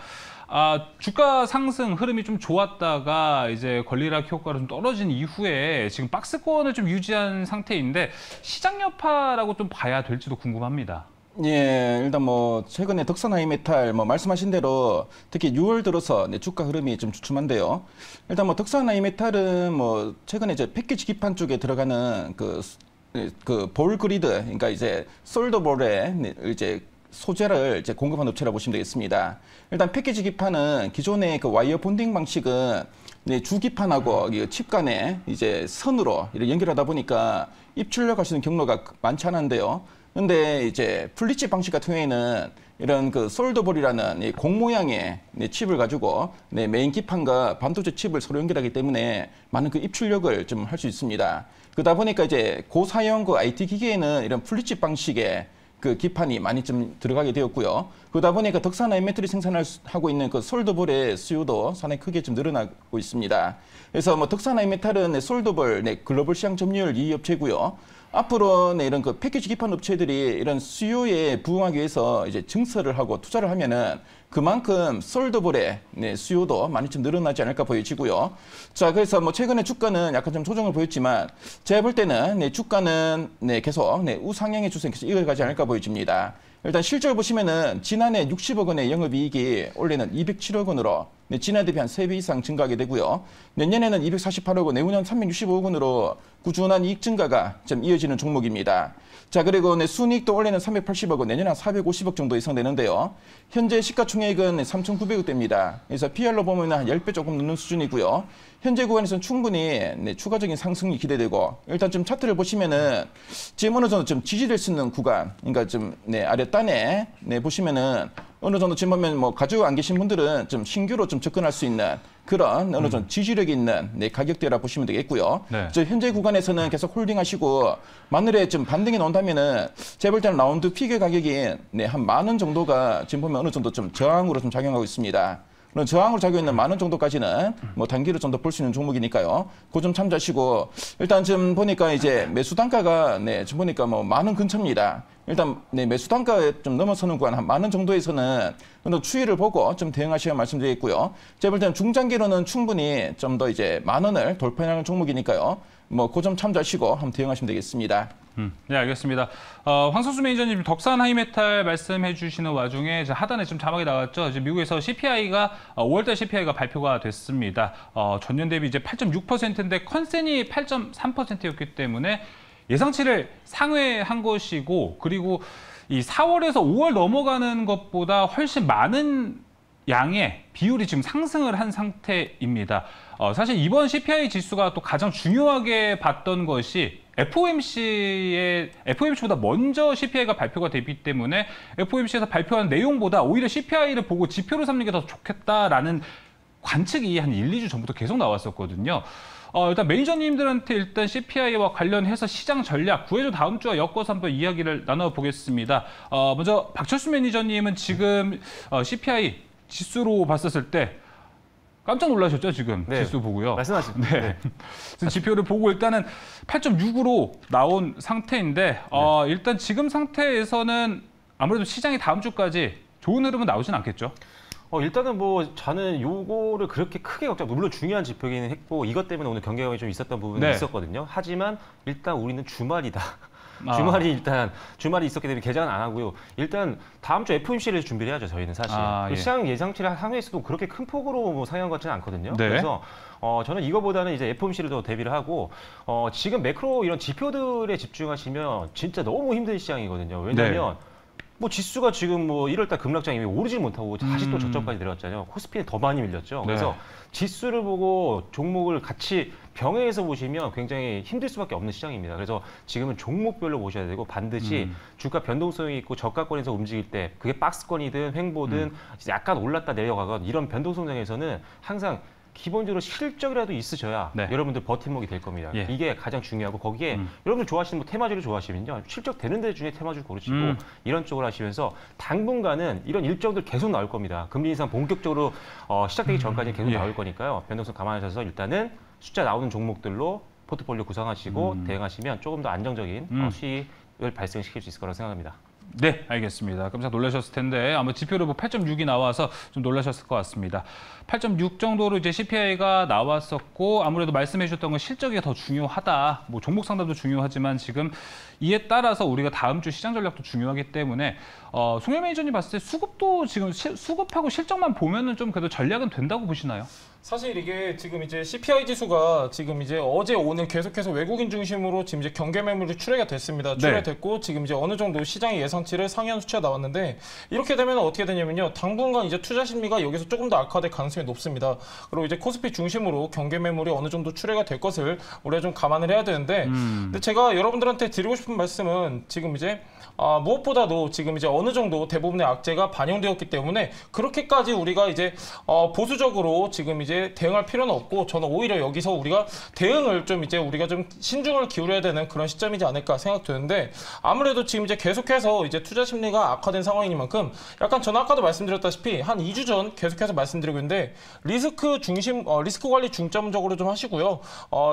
주가 상승 흐름이 좀 좋았다가 이제 권리락 효과로 좀 떨어진 이후에 지금 박스권을 좀 유지한 상태인데, 시장 여파라고 좀 봐야 될지도 궁금합니다.
예, 일단 뭐 최근에 덕산 하이메탈 뭐 말씀하신 대로 특히 6월 들어서 주가 흐름이 좀 주춤한데요. 일단 뭐 덕산 하이메탈은 뭐 최근에 이제 패키지 기판 쪽에 들어가는 그 볼 그리드, 그러니까 이제 솔더볼에 이제 소재를 이제 공급한 업체라고 보시면 되겠습니다. 일단 패키지 기판은 기존의 그 와이어 본딩 방식은 주기판하고 칩 간에 이제 선으로 연결하다 보니까 입출력할 수 있는 경로가 많지 않은데요. 근데 이제 플리치 방식 같은 경우에는 이런 그 솔더볼이라는 공 모양의 칩을 가지고 메인 기판과 반도체 칩을 서로 연결하기 때문에 많은 그 입출력을 좀 할 수 있습니다. 그러다 보니까 이제 고사양 그 IT 기계에는 이런 플리치 방식의 그 기판이 많이 좀 들어가게 되었고요. 그러다 보니까 덕산 하이메탈이 생산하고 있는 그 솔더볼의 수요도 상당히 크게 좀 늘어나고 있습니다. 그래서 뭐 덕산 하이메탈은 솔더볼 글로벌 시장 점유율 2위 업체고요. 앞으로 이런 그 패키지 기판 업체들이 이런 수요에 부응하기 위해서 이제 증설을 하고 투자를 하면은 그만큼 솔더볼의 수요도 많이 좀 늘어나지 않을까 보여지고요. 자, 그래서 뭐 최근에 주가는 약간 좀 조정을 보였지만 제가 볼 때는 주가는 계속 우상향의 추세를 계속 이어가지 않을까 보여집니다. 일단 실적을 보시면은 지난해 60억 원의 영업이익이 올해는 207억 원으로 지난해 대비 한 3배 이상 증가하게 되고요. 내년에는 248억 원, 내후년 365억 원으로 꾸준한 이익 증가가 좀 이어지는 종목입니다. 자, 그리고 순이익도 올해는 380억 원, 내년에 한 450억 정도 예상되는데요. 현재 시가총액은 3,900억대입니다. 그래서 PR로 보면 한 10배 조금 넘는 수준이고요. 현재 구간에서는 충분히 추가적인 상승이 기대되고, 일단 좀 차트를 보시면은 지금 어느 정도 좀 지지될 수 있는 구간, 그러니까 좀 아랫단에 보시면은 어느 정도 지금 보면 뭐 가지고 안 계신 분들은 좀 신규로 좀 접근할 수 있는 그런 어느 정도 지지력이 있는 가격대라 보시면 되겠고요.
네.
현재 구간에서는 계속 홀딩하시고 만일에 좀 반등이 나온다면은 제가 볼 때는 라운드 피겨 가격이 한 10,000원 정도가 지금 보면 어느 정도 좀 저항으로 좀 작용하고 있습니다. 그런 저항으로 작용했는 10,000원 정도까지는 뭐 단기로 좀 더 볼 수 있는 종목이니까요. 그 점 참조하시고, 일단 지금 보니까 이제 매수 단가가 지금 보니까 뭐 10,000원 근처입니다. 일단 네, 매수 단가에 좀 넘어서는 구간 한 10,000원 정도에서는 좀 추이를 보고 좀 대응하시면 말씀드리겠고요. 제가 볼 때는 중장기로는 충분히 좀 더 이제 10,000원을 돌파하는 종목이니까요. 뭐 그 점 참조하시고 한번 대응하시면 되겠습니다.
네, 알겠습니다. 황선수 매니저님 덕산 하이메탈 말씀해 주시는 와중에 하단에 지금 자막이 나왔죠. 이제 미국에서 CPI가 5월달 CPI가 발표가 됐습니다. 전년 대비 이제 8.6%인데 컨센이 8.3%였기 때문에 예상치를 상회한 것이고, 그리고 이 4월에서 5월 넘어가는 것보다 훨씬 많은 양의 비율이 지금 상승을 한 상태입니다. 사실 이번 CPI 지수가 또 가장 중요하게 봤던 것이 FOMC보다 먼저 CPI가 발표가 되기 때문에 FOMC에서 발표한 내용보다 오히려 CPI를 보고 지표를 삼는 게 더 좋겠다라는 관측이 한 1, 2주 전부터 계속 나왔었거든요. 일단 매니저님들한테 일단 CPI와 관련해서 시장 전략, 구해줘 다음 주와 엮어서 한번 이야기를 나눠보겠습니다. 먼저 박철수 매니저님은 지금 CPI 지수로 봤었을 때 깜짝 놀라셨죠, 지금
네.
지수 보고요.
말씀하시죠.
네. 지표를 보고 일단은 8.6으로 나온 상태인데 일단 지금 상태에서는 아무래도 시장이 다음 주까지 좋은 흐름은 나오진 않겠죠?
일단은 뭐 저는 요거를 그렇게 크게 걱정, 물론 중요한 지표기는 했고 이것 때문에 오늘 경계감이 좀 있었던 부분이
네.
있었거든요. 하지만 일단 우리는 주말이다.
아.
주말이 있었기 때문에 개장은 안 하고요. 일단 다음 주 FOMC를 준비를 해야죠. 저희는 사실
예.
시장 예상치를 상회에서도 그렇게 큰 폭으로 뭐 상향한 것 같지는 않거든요.
네.
그래서 저는 이거보다는 이제 FOMC를 더 대비를 하고 지금 매크로 이런 지표들에 집중하시면 진짜 너무 힘든 시장이거든요. 왜냐하면 뭐 지수가 지금 뭐 1월달 급락장이 오르지 못하고 다시 또 저점까지 내려왔잖아요. 코스피는 더 많이 밀렸죠. 그래서
네.
지수를 보고 종목을 같이 병행해서 보시면 굉장히 힘들 수밖에 없는 시장입니다. 그래서 지금은 종목별로 보셔야 되고 반드시 주가 변동성이 있고 저가권에서 움직일 때 그게 박스권이든 횡보든 약간 올랐다 내려가건 이런 변동성장에서는 항상 기본적으로 실적이라도 있으셔야
네.
여러분들 버팀목이 될 겁니다.
예.
이게 가장 중요하고 거기에 여러분들 좋아하시는 뭐 테마주를 좋아하시면요. 실적 되는 데 중에 테마주를 고르시고 이런 쪽으로 하시면서 당분간은 이런 일정들 계속 나올 겁니다. 금리 인상 본격적으로 시작되기 전까지 계속
예.
나올 거니까요. 변동성 감안하셔서 일단은 숫자 나오는 종목들로 포트폴리오 구성하시고 대응하시면 조금 더 안정적인 수익을 발생시킬 수 있을 거라고 생각합니다.
네, 알겠습니다. 깜짝 놀라셨을 텐데 아마 지표를 8.6이 나와서 좀 놀라셨을 것 같습니다. 8.6 정도로 이제 CPI가 나왔었고 아무래도 말씀해 주셨던 건 실적이 더 중요하다. 뭐 종목 상담도 중요하지만 지금 이에 따라서 우리가 다음 주 시장 전략도 중요하기 때문에 송혜 매니저님 봤을 때 수급도 지금 수급하고 실적만 보면은 좀 그래도 전략은 된다고 보시나요?
사실 이게 지금 이제 CPI 지수가 지금 이제 어제 오늘 계속해서 외국인 중심으로 지금 이제 경계 매물이 출회가 됐습니다. 출회됐고 지금 이제 어느 정도 시장의 예상치를 상회한 수치가 나왔는데 이렇게 되면 어떻게 되냐면요. 당분간 이제 투자 심리가 여기서 조금 더 악화될 가능성이 높습니다. 그리고 이제 코스피 중심으로 경계 매물이 어느 정도 출회가 될 것을 우리가 좀 감안을 해야 되는데 근데 제가 여러분들한테 드리고 싶은 말씀은 지금 이제 무엇보다도 지금 이제 어느 정도 대부분의 악재가 반영되었기 때문에 그렇게까지 우리가 이제 보수적으로 지금 이제 대응할 필요는 없고 저는 오히려 여기서 우리가 대응을 좀 이제 우리가 좀 신중을 기울여야 되는 그런 시점이지 않을까 생각되는데 아무래도 지금 이제 계속해서 이제 투자 심리가 악화된 상황이니만큼 약간 저는 아까도 말씀드렸다시피 한 2주 전 계속해서 말씀드리고 있는데 리스크 중심 리스크 관리 중점적으로 좀 하시고요.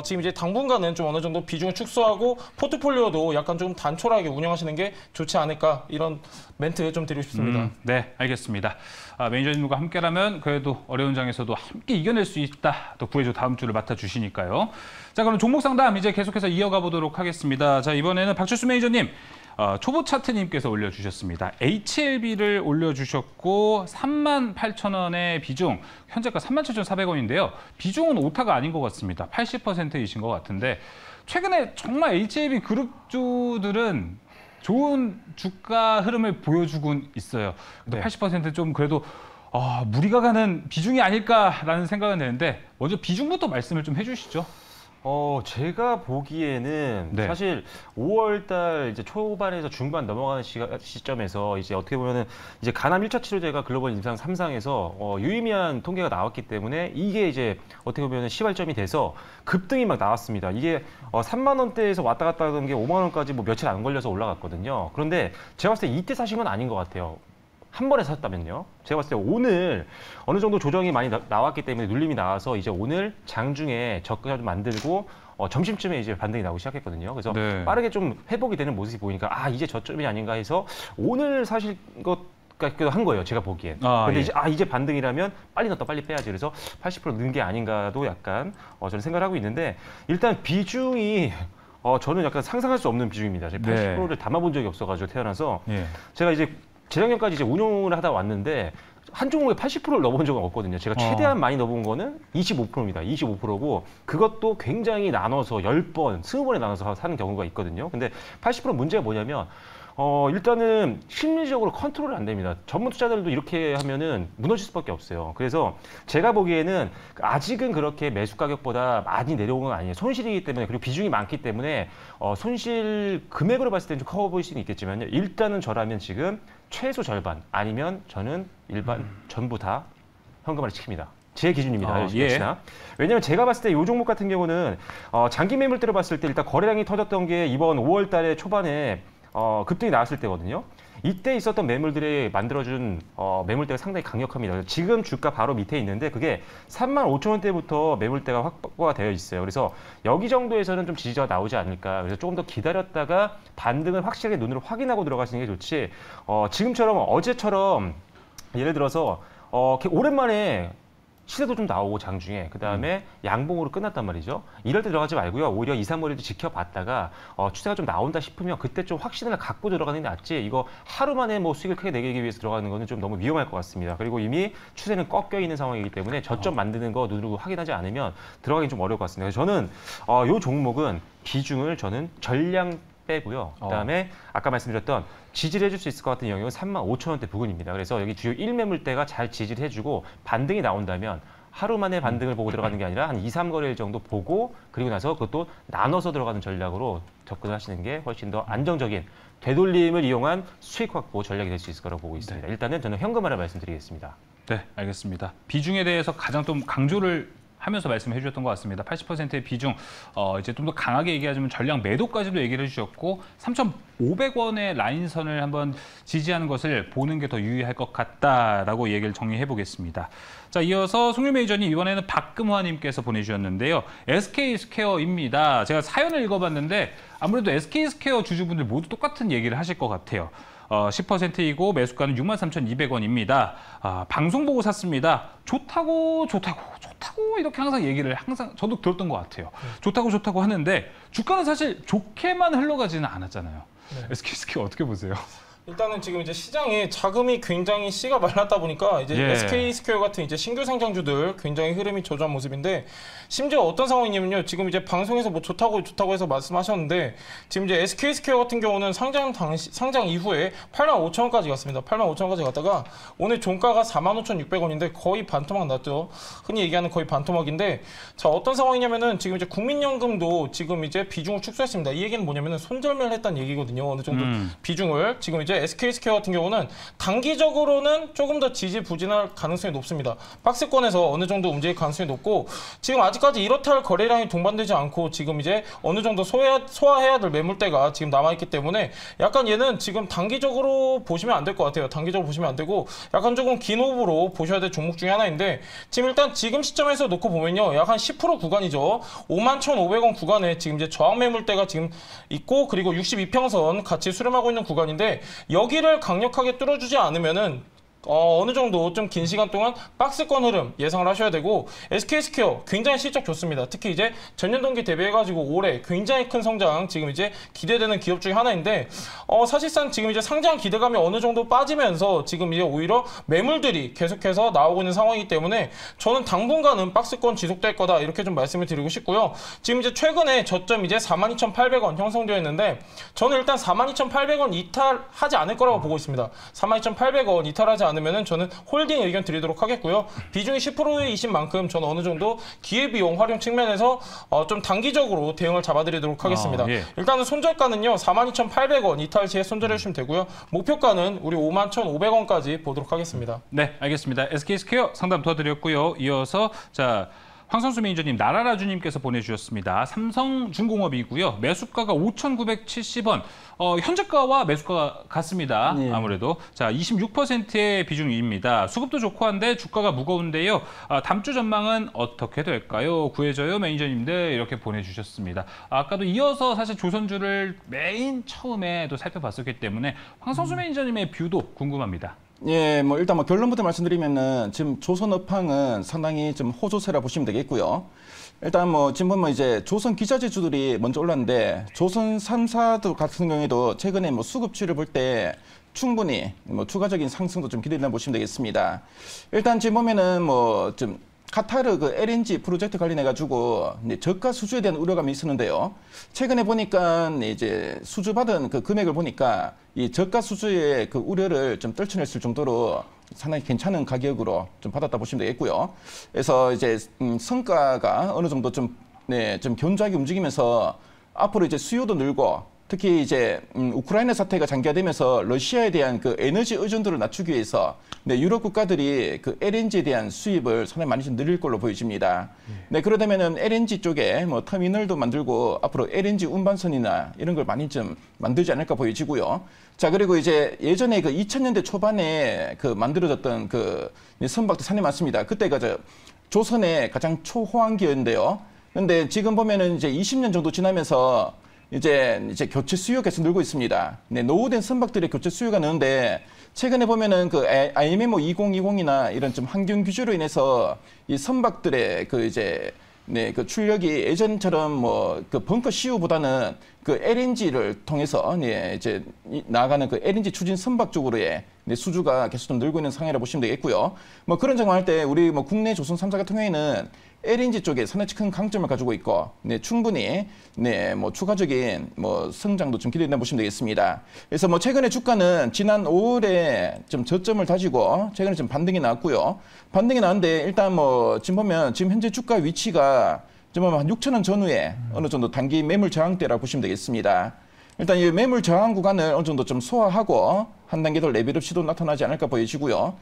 지금 이제 당분간은 좀 어느 정도 비중을 축소하고 포트폴리오도 약간 좀 단촐하게 운영하시는 게 좋지 않을까 이런 멘트 좀 드리고 싶습니다.
네, 알겠습니다. 매니저님과 함께라면 그래도 어려운 장에서도 함께 이겨낼 수 있다. 또 구해줘 다음 주를 맡아주시니까요. 자, 그럼 종목 상담 이제 계속해서 이어가 보도록 하겠습니다. 자, 이번에는 박철수 매니저님. 초보 차트님께서 올려주셨습니다. HLB를 올려주셨고 38,000원의 비중, 현재가 37,400원인데요. 비중은 오타가 아닌 것 같습니다. 80%이신 것 같은데 최근에 정말 HLB 그룹주들은 좋은 주가 흐름을 보여주곤 있어요.
네.
80%좀 그래도 무리가 가는 비중이 아닐까라는 생각은 드는데 먼저 비중부터 말씀을 좀 해주시죠.
제가 보기에는
네.
사실 5월달 이제 초반에서 중반 넘어가는 시점에서 이제 어떻게 보면은 이제 간암 1차 치료제가 글로벌 임상 3상에서 유의미한 통계가 나왔기 때문에 이게 이제 어떻게 보면은 시발점이 돼서 급등이 막 나왔습니다. 이게 3만 원대에서 왔다 갔다 하던 게 5만 원까지 뭐 며칠 안 걸려서 올라갔거든요. 그런데 제가 봤을 때 이때 사신 건 아닌 것 같아요. 한 번에 샀다면요. 제가 봤을 때 오늘 어느 정도 조정이 많이 나왔기 때문에 눌림이 나와서 이제 오늘 장중에 저가 좀 만들고 점심쯤에 이제 반등이 나오기 시작했거든요. 그래서
네.
빠르게 좀 회복이 되는 모습이 보이니까 이제 저점이 아닌가 해서 오늘 사실 같기도 한 거예요. 제가 보기엔. 근데
예.
이제 반등이라면 빨리 넣었다 빨리 빼야지. 그래서 80% 넣은 게 아닌가도 약간 저는 생각을 하고 있는데 일단 비중이 저는 약간 상상할 수 없는 비중입니다. 제가 80%를 담아본 적이 없어가지고 태어나서
예.
제가 이제 재작년까지 이제 운용을 하다 왔는데 한 종목에 80%를 넣어본 적은 없거든요. 제가 최대한 많이 넣어본 거는 25%입니다. 25%고 그것도 굉장히 나눠서 10번, 20번에 나눠서 사는 경우가 있거든요. 근데 80% 문제가 뭐냐면 일단은 심리적으로 컨트롤이 안 됩니다. 전문 투자자들도 이렇게 하면은 무너질 수밖에 없어요. 그래서 제가 보기에는 아직은 그렇게 매수 가격보다 많이 내려온 건 아니에요. 손실이기 때문에 그리고 비중이 많기 때문에 손실 금액으로 봤을 때는 좀 커 보일 수는 있겠지만요. 일단은 저라면 지금 최소 절반 아니면 저는 일반 전부 다 현금화를 시킵니다. 제 기준입니다. 역시나. 왜냐하면 제가 봤을 때 이 종목 같은 경우는 장기 매물대로 봤을 때 일단 거래량이 터졌던 게 이번 5월 달에 초반에 급등이 나왔을 때거든요. 이때 있었던 매물들이 만들어준 매물대가 상당히 강력합니다. 지금 주가 바로 밑에 있는데 그게 35,000원대부터 매물대가 확보가 되어 있어요. 그래서 여기 정도에서는 좀 지지가 나오지 않을까. 그래서 조금 더 기다렸다가 반등을 확실하게 눈으로 확인하고 들어가시는 게 좋지. 지금처럼 어제처럼 예를 들어서 오랜만에 시세도 좀 나오고 장중에 그다음에 양봉으로 끝났단 말이죠. 이럴 때 들어가지 말고요. 오히려 2, 3월에도 지켜봤다가 추세가 좀 나온다 싶으면 그때 좀 확신을 갖고 들어가는 게 낫지. 이거 하루 만에 뭐 수익을 크게 내기 위해서 들어가는 거는 좀 너무 위험할 것 같습니다. 그리고 이미 추세는 꺾여 있는 상황이기 때문에 저점 만드는 거 눈으로 확인하지 않으면 들어가긴 좀 어려울 것 같습니다. 그래서 저는 이 종목은 비중을 저는 전량 빼고요. 그다음에 아까 말씀드렸던 지지를 해줄 수 있을 것 같은 영역은 35,000원대 부근입니다. 그래서 여기 주요 1매물대가 잘 지지를 해주고 반등이 나온다면 하루 만에 반등을 보고 들어가는 게 아니라 한 2, 3거래일 정도 보고 그리고 나서 그것도 나눠서 들어가는 전략으로 접근을 하시는 게 훨씬 더 안정적인 되돌림을 이용한 수익 확보 전략이 될 수 있을 거라고 보고 있습니다. 일단은 저는 현금화를 말씀드리겠습니다.
네, 알겠습니다. 비중에 대해서 가장 좀 강조를 하면서 말씀해 주셨던 것 같습니다. 80%의 비중, 이제 좀 더 강하게 얘기하자면 전량 매도까지도 얘기를 해주셨고 3,500원의 라인선을 한번 지지하는 것을 보는 게 더 유의할 것 같다라고 얘기를 정리해 보겠습니다. 자, 이어서 송유 매니저님 이번에는 박금화님께서 보내주셨는데요. SK스퀘어입니다. 제가 사연을 읽어봤는데 아무래도 SK스퀘어 주주분들 모두 똑같은 얘기를 하실 것 같아요. 10%이고 매수가는 63,200원입니다. 방송 보고 샀습니다. 좋다고 이렇게 항상 얘기를 저도 들었던 것 같아요. 좋다고 하는데 주가는 사실 좋게만 흘러가지는 않았잖아요. SK스퀘어 어떻게 보세요?
일단은 지금 이제 시장에 자금이 굉장히 씨가 말랐다 보니까 이제 SK스퀘어 같은 이제 신규 상장주들 굉장히 흐름이 저조한 모습인데 심지어 어떤 상황이냐면요. 지금 이제 방송에서 뭐 좋다고 해서 말씀하셨는데 지금 이제 SK스퀘어 같은 경우는 상장 이후에 85,000원까지 갔습니다. 85,000원까지 갔다가 오늘 종가가 45,600원인데 거의 반토막 났죠. 흔히 얘기하는 거의 반토막인데 자, 어떤 상황이냐면은 지금 이제 국민연금도 지금 이제 비중을 축소했습니다. 이 얘기는 뭐냐면은 손절매를 했다는 얘기거든요. 어느 정도 비중을 지금 이제 SK스퀘어 같은 경우는 단기적으로는 조금 더 지지부진할 가능성이 높습니다. 박스권에서 어느 정도 움직일 가능성이 높고 지금 아직까지 이렇다 할 거래량이 동반되지 않고 지금 이제 어느 정도 소화해야 될 매물대가 지금 남아있기 때문에 약간 얘는 지금 단기적으로 보시면 안 될 것 같아요. 단기적으로 보시면 안 되고 약간 조금 긴 호흡으로 보셔야 될 종목 중에 하나인데 지금 일단 지금 시점에서 놓고 보면요. 약 한 10% 구간이죠. 51,500원 구간에 지금 이제 저항 매물대가 지금 있고 그리고 62평선 같이 수렴하고 있는 구간인데 여기를 강력하게 뚫어주지 않으면은 어느 정도 좀 긴 시간 동안 박스권 흐름 예상을 하셔야 되고 SK스퀘어 굉장히 실적 좋습니다. 특히 이제 전년 동기 대비해가지고 올해 굉장히 큰 성장 지금 이제 기대되는 기업 중에 하나인데 사실상 지금 이제 상장 기대감이 어느 정도 빠지면서 지금 이제 오히려 매물들이 계속해서 나오고 있는 상황이기 때문에 저는 당분간은 박스권 지속될 거다 이렇게 좀 말씀을 드리고 싶고요. 지금 이제 최근에 저점 이제 42,800원 형성되어 있는데 저는 일단 42,800원 이탈하지 않을 거라고 보고 있습니다. 42,800원 이탈하지 않으면은 저는 홀딩 의견 드리도록 하겠고요. 비중이 10%이신 만큼 저는 어느 정도 기회비용 활용 측면에서 좀 단기적으로 대응을 잡아드리도록 하겠습니다. 일단은 손절가는요. 42,800원 이탈 시에 손절해 주시면 되고요. 목표가는 우리 51,500원까지 보도록 하겠습니다.
네, 알겠습니다. SK스퀘어 상담 도와드렸고요. 이어서 자 황선수 매니저님, 나라라주님께서 보내주셨습니다. 삼성중공업이고요. 매수가가 5,970원. 현재가와 매수가가 같습니다.
네.
아무래도. 자, 26%의 비중입니다. 수급도 좋고 한데 주가가 무거운데요. 다음 주 전망은 어떻게 될까요? 구해줘요, 매니저님들. 이렇게 보내주셨습니다. 아까도 이어서 사실 조선주를 메인 처음에도 살펴봤었기 때문에 황선수 매니저님의 뷰도 궁금합니다.
예, 뭐 일단 뭐 결론부터 말씀드리면은 지금 조선업황은 상당히 좀 호조세라 보시면 되겠고요. 일단 뭐 지금 보면 이제 조선 기자재주들이 먼저 올랐는데 조선 3사도 같은 경우에도 최근에 뭐 수급치를 볼 때 충분히 뭐 추가적인 상승도 좀 기대된다 보시면 되겠습니다. 일단 지금 보면은 뭐 좀 카타르 그 LNG 프로젝트 관련해 가지고 저가 수주에 대한 우려감이 있었는데요. 최근에 보니까 이제 수주받은 그 금액을 보니까 이 저가 수주의 그 우려를 좀 떨쳐냈을 정도로 상당히 괜찮은 가격으로 좀 받았다 보시면 되겠고요. 그래서 이제 성과가 어느 정도 좀 견조하게 움직이면서 앞으로 이제 수요도 늘고 특히 이제 우크라이나 사태가 장기화되면서 러시아에 대한 그 에너지 의존도를 낮추기 위해서 유럽 국가들이 그 LNG에 대한 수입을 상당히 많이 좀 늘릴 걸로 보여집니다. 네, 그러다면은 LNG 쪽에 뭐 터미널도 만들고 앞으로 LNG 운반선이나 이런 걸 많이 좀 만들지 않을까 보여지고요. 자, 그리고 이제 예전에 그 2000년대 초반에 그 만들어졌던 그 선박도 상당히 많습니다. 그때가 조선의 가장 초호황기였는데요. 근데 지금 보면은 이제 20년 정도 지나면서 이제 교체 수요가 계속 늘고 있습니다. 네, 노후된 선박들의 교체 수요가 느는데 최근에 보면은 그 IMO 2020이나 이런 좀 환경 규제로 인해서 이 선박들의 그 이제 그 출력이 예전처럼 뭐 그 벙커 CU보다는 그 LNG를 통해서 이제 나아가는 그 LNG 추진 선박 쪽으로의 수주가 계속 좀 늘고 있는 상황이라 보시면 되겠고요. 뭐 그런 정황할 때 우리 뭐 국내 조선 3사 같은 경우에는 LNG 쪽에 상당히 큰 강점을 가지고 있고, 충분히 뭐 추가적인 뭐 성장도 좀 기대된다 보시면 되겠습니다. 그래서 뭐 최근에 주가는 지난 5월에 좀 저점을 다지고 최근에 좀 반등이 나왔고요. 반등이 나왔는데 일단 뭐 지금 보면 지금 현재 주가 위치가 좀 보면 한 6,000원 전후에 어느 정도 단기 매물 저항대라고 보시면 되겠습니다. 일단 이 매물 저항 구간을 어느 정도 좀 소화하고 한 단계 더 레벨업 시도 나타나지 않을까 보여지고요.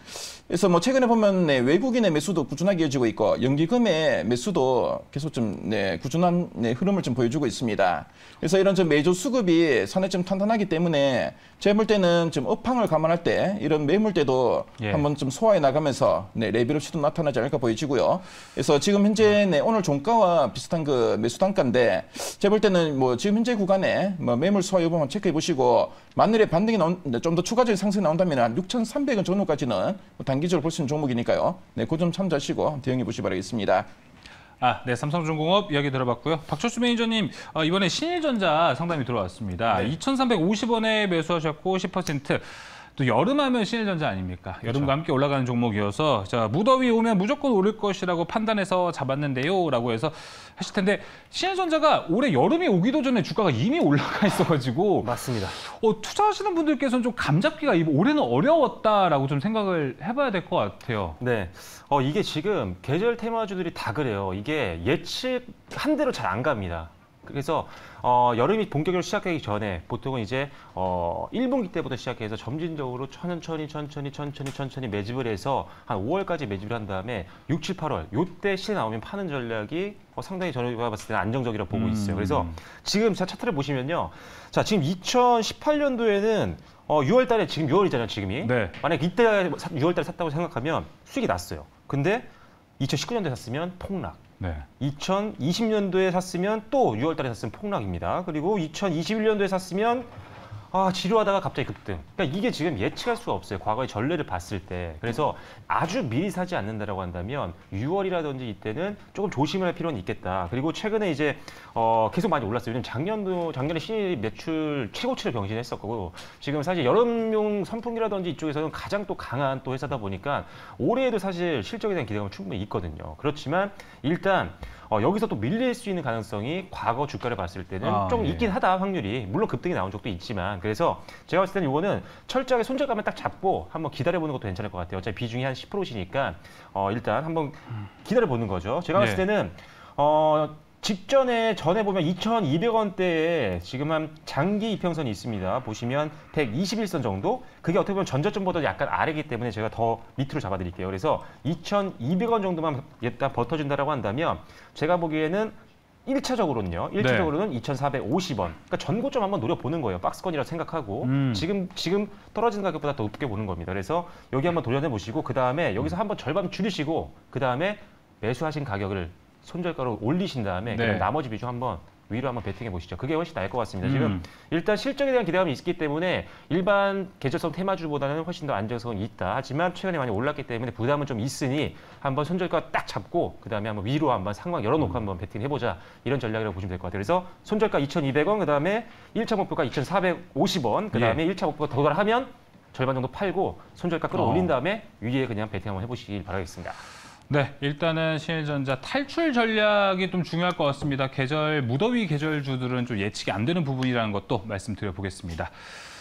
그래서 뭐 최근에 보면 외국인의 매수도 꾸준하게 이어지고 있고 연기금의 매수도 계속 좀 꾸준한 흐름을 좀 보여주고 있습니다. 그래서 이런 좀 매조 수급이 상당히 좀 탄탄하기 때문에 제가 볼 때는 좀 업황을 감안할 때 이런 매물대도 한번 좀 소화해 나가면서 레벨업 시도 나타나지 않을까 보여지고요. 그래서 지금 현재 오늘 종가와 비슷한 그 매수 단가인데 제가 볼 때는 뭐 지금 현재 구간에 뭐 매물 소화 여부만 체크해 보시고 만일에 반등이 좀 더 추가적인 상승이 나온다면 한 6,300원 전후까지는 단기적으로 볼 수 있는 종목이니까요. 그 점 참조하시고 대응해 보시기 바라겠습니다.
네, 삼성중공업 이야기 들어봤고요. 박철수 매니저님, 이번에 신일전자 상담이 들어왔습니다. 2,350원에 매수하셨고 10%. 또 여름하면 신일전자 아닙니까? 그렇죠. 여름과 함께 올라가는 종목이어서 자, 무더위 오면 무조건 오를 것이라고 판단해서 잡았는데요 라고 해서 하실 텐데 신일전자가 올해 여름이 오기도 전에 주가가 이미 올라가 있어가지고
맞습니다.
투자하시는 분들께서는 좀 감잡기가 올해는 어려웠다라고 좀 생각을 해봐야 될 것 같아요.
네, 이게 지금 계절 테마주들이 다 그래요. 이게 예측한 대로 잘 안 갑니다. 그래서 여름이 본격적으로 시작하기 전에 보통은 이제 1분기 때부터 시작해서 점진적으로 천천히 매집을 해서 한 5월까지 매집을 한 다음에 6, 7, 8월 요때 시세 나오면 파는 전략이 상당히 저희가 봤을 때는 안정적이라고 보고 있어요. 그래서 지금 제 차트를 보시면요. 자, 지금 2018년도에는 6월 달에 지금 6월이잖아요, 지금이.
네.
만약 이때 6월 달에 샀다고 생각하면 수익이 났어요. 근데 2019년도에 샀으면 폭락.
네.
2020년도에 샀으면 또 6월 달에 샀으면 폭락입니다. 그리고 2021년도에 샀으면 지루하다가 갑자기 급등. 그러니까 이게 지금 예측할 수가 없어요. 과거의 전례를 봤을 때. 그래서 아주 미리 사지 않는다라고 한다면 6월이라든지 이때는 조금 조심할 필요는 있겠다. 그리고 최근에 이제 계속 많이 올랐어요. 요즘 작년에 신일 매출 최고치를 경신했었고 지금 사실 여름용 선풍기라든지 이쪽에서는 가장 또 강한 또 회사다 보니까 올해에도 사실 실적에 대한 기대감은 충분히 있거든요. 그렇지만 일단 여기서 또 밀릴 수 있는 가능성이 과거 주가를 봤을 때는 좀 있긴 하다, 확률이. 물론 급등이 나온 적도 있지만. 그래서 제가 봤을 때는 이거는 철저하게 손절감을 딱 잡고 한번 기다려보는 것도 괜찮을 것 같아요. 어차피 비중이 한 10%시니까 일단 한번 기다려보는 거죠. 제가 봤을 때는 전에 보면 2,200원대에 지금 한 장기 이평선이 있습니다. 보시면 121선 정도? 그게 어떻게 보면 전저점보다 약간 아래이기 때문에 제가 더 밑으로 잡아드릴게요. 그래서 2,200원 정도만 일단 버텨준다라고 한다면 제가 보기에는 1차적으로는요. 1차적으로는 2,450원. 그러니까 전고점 한번 노려보는 거예요. 박스권이라고 생각하고 지금 떨어지는 가격보다 더 높게 보는 겁니다. 그래서 여기 한번 도전해 보시고 그 다음에 여기서 한번 절반 줄이시고 그 다음에 매수하신 가격을 손절가로 올리신 다음에
네.
그럼 나머지 비중 한번 위로 한번 베팅해 보시죠. 그게 훨씬 나을 것 같습니다. 지금 일단 실적에 대한 기대감이 있기 때문에 일반 계절성 테마주보다는 훨씬 더 안정성이 있다. 하지만 최근에 많이 올랐기 때문에 부담은 좀 있으니 한번 손절가 딱 잡고 그다음에 한번 위로 한번 상방 열어놓고 한번 베팅해 보자. 이런 전략이라고 보시면 될 것 같아요. 그래서 손절가 2,200원, 그다음에 1차 목표가 2,450원, 그다음에 1차 목표가 도달하면 절반 정도 팔고 손절가 끌어올린 다음에 위에 그냥 베팅 한번 해보시길 바라겠습니다.
네, 일단은 신일전자 탈출 전략이 좀 중요할 것 같습니다. 무더위 계절주들은 좀 예측이 안 되는 부분이라는 것도 말씀드려 보겠습니다.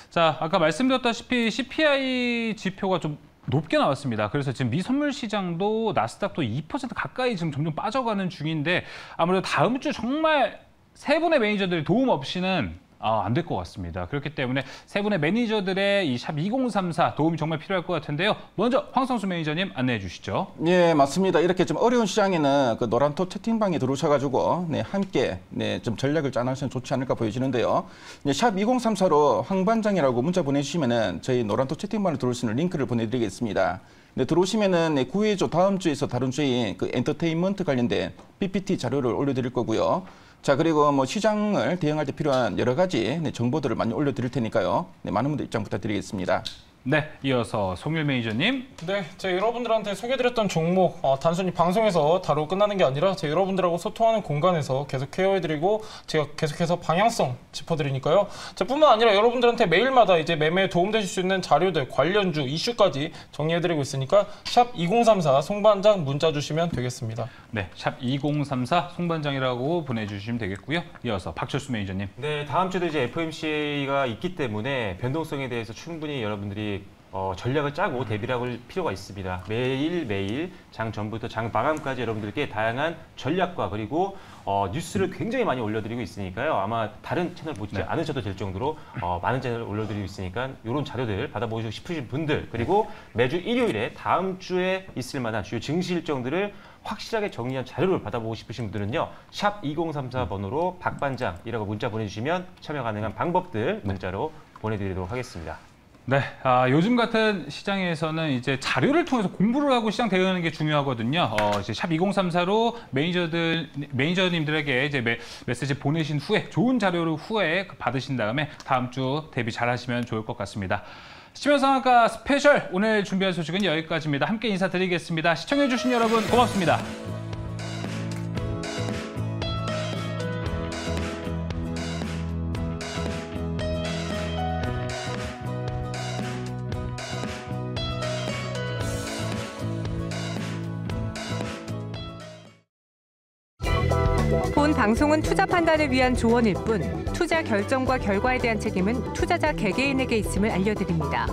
자, 아까 말씀드렸다시피 CPI 지표가 좀 높게 나왔습니다. 그래서 지금 미 선물 시장도 나스닥도 2% 가까이 지금 점점 빠져가는 중인데 아무래도 다음 주 정말 세 분의 매니저들이 도움 없이는 안 될 것 같습니다. 그렇기 때문에 세 분의 매니저들의 이 샵 2034 도움이 정말 필요할 것 같은데요. 먼저 황성수 매니저님 안내해 주시죠.
네, 맞습니다. 이렇게 좀 어려운 시장에는 그 노란토 채팅방에 들어오셔가지고 함께 좀 전략을 짜나시면 좋지 않을까 보여지는데요. 샵 2034로 황반장이라고 문자 보내주시면은 저희 노란토 채팅방에 들어올 수 있는 링크를 보내드리겠습니다. 네, 들어오시면은 구해줘 다음 주에서 다룬 저희 그 엔터테인먼트 관련된 PPT 자료를 올려드릴 거고요. 자, 그리고 뭐 시장을 대응할 때 필요한 여러 가지 정보들을 많이 올려드릴 테니까요. 네, 많은 분들 입장 부탁드리겠습니다.
네, 이어서 송일 매니저님.
네, 제가 여러분들한테 소개해드렸던 종목 단순히 방송에서 다루고 끝나는 게 아니라 제가 여러분들하고 소통하는 공간에서 계속 케어해드리고 제가 계속해서 방향성 짚어드리니까요. 뿐만 아니라 여러분들한테 매일마다 이제 매매에 도움되실 수 있는 자료들, 관련주, 이슈까지 정리해드리고 있으니까 샵 2034 송반장 문자 주시면 되겠습니다.
네, 샵 2034 송반장이라고 보내주시면 되겠고요. 이어서 박철수 매니저님.
네, 다음 주도 이제 FOMC가 있기 때문에 변동성에 대해서 충분히 여러분들이 전략을 짜고 대비를 할 필요가 있습니다. 매일 장 전부터 장 마감까지 여러분들께 다양한 전략과 그리고 뉴스를 굉장히 많이 올려드리고 있으니까요. 아마 다른 채널 보지 않으셔도 될 정도로 많은 채널을 올려드리고 있으니까 이런 자료들 받아보시고 싶으신 분들 그리고 매주 일요일에 다음 주에 있을 만한 주요 증시 일정들을 확실하게 정리한 자료를 받아보고 싶으신 분들은요. 샵 2034 번호로 박반장이라고 문자 보내주시면 참여 가능한 방법들 문자로 보내드리도록 하겠습니다.
네, 요즘 같은 시장에서는 이제 자료를 통해서 공부를 하고 시장 대응하는 게 중요하거든요. 이제 샵 2034로 매니저님들에게 이제 메시지 보내신 후에 좋은 자료를 후에 받으신 다음에 다음 주 대비 잘 하시면 좋을 것 같습니다. 시청상한가 스페셜 오늘 준비한 소식은 여기까지입니다. 함께 인사드리겠습니다. 시청해주신 여러분 고맙습니다.
본 방송은 투자 판단을 위한 조언일 뿐 투자 결정과 결과에 대한 책임은 투자자 개개인에게 있음을 알려드립니다.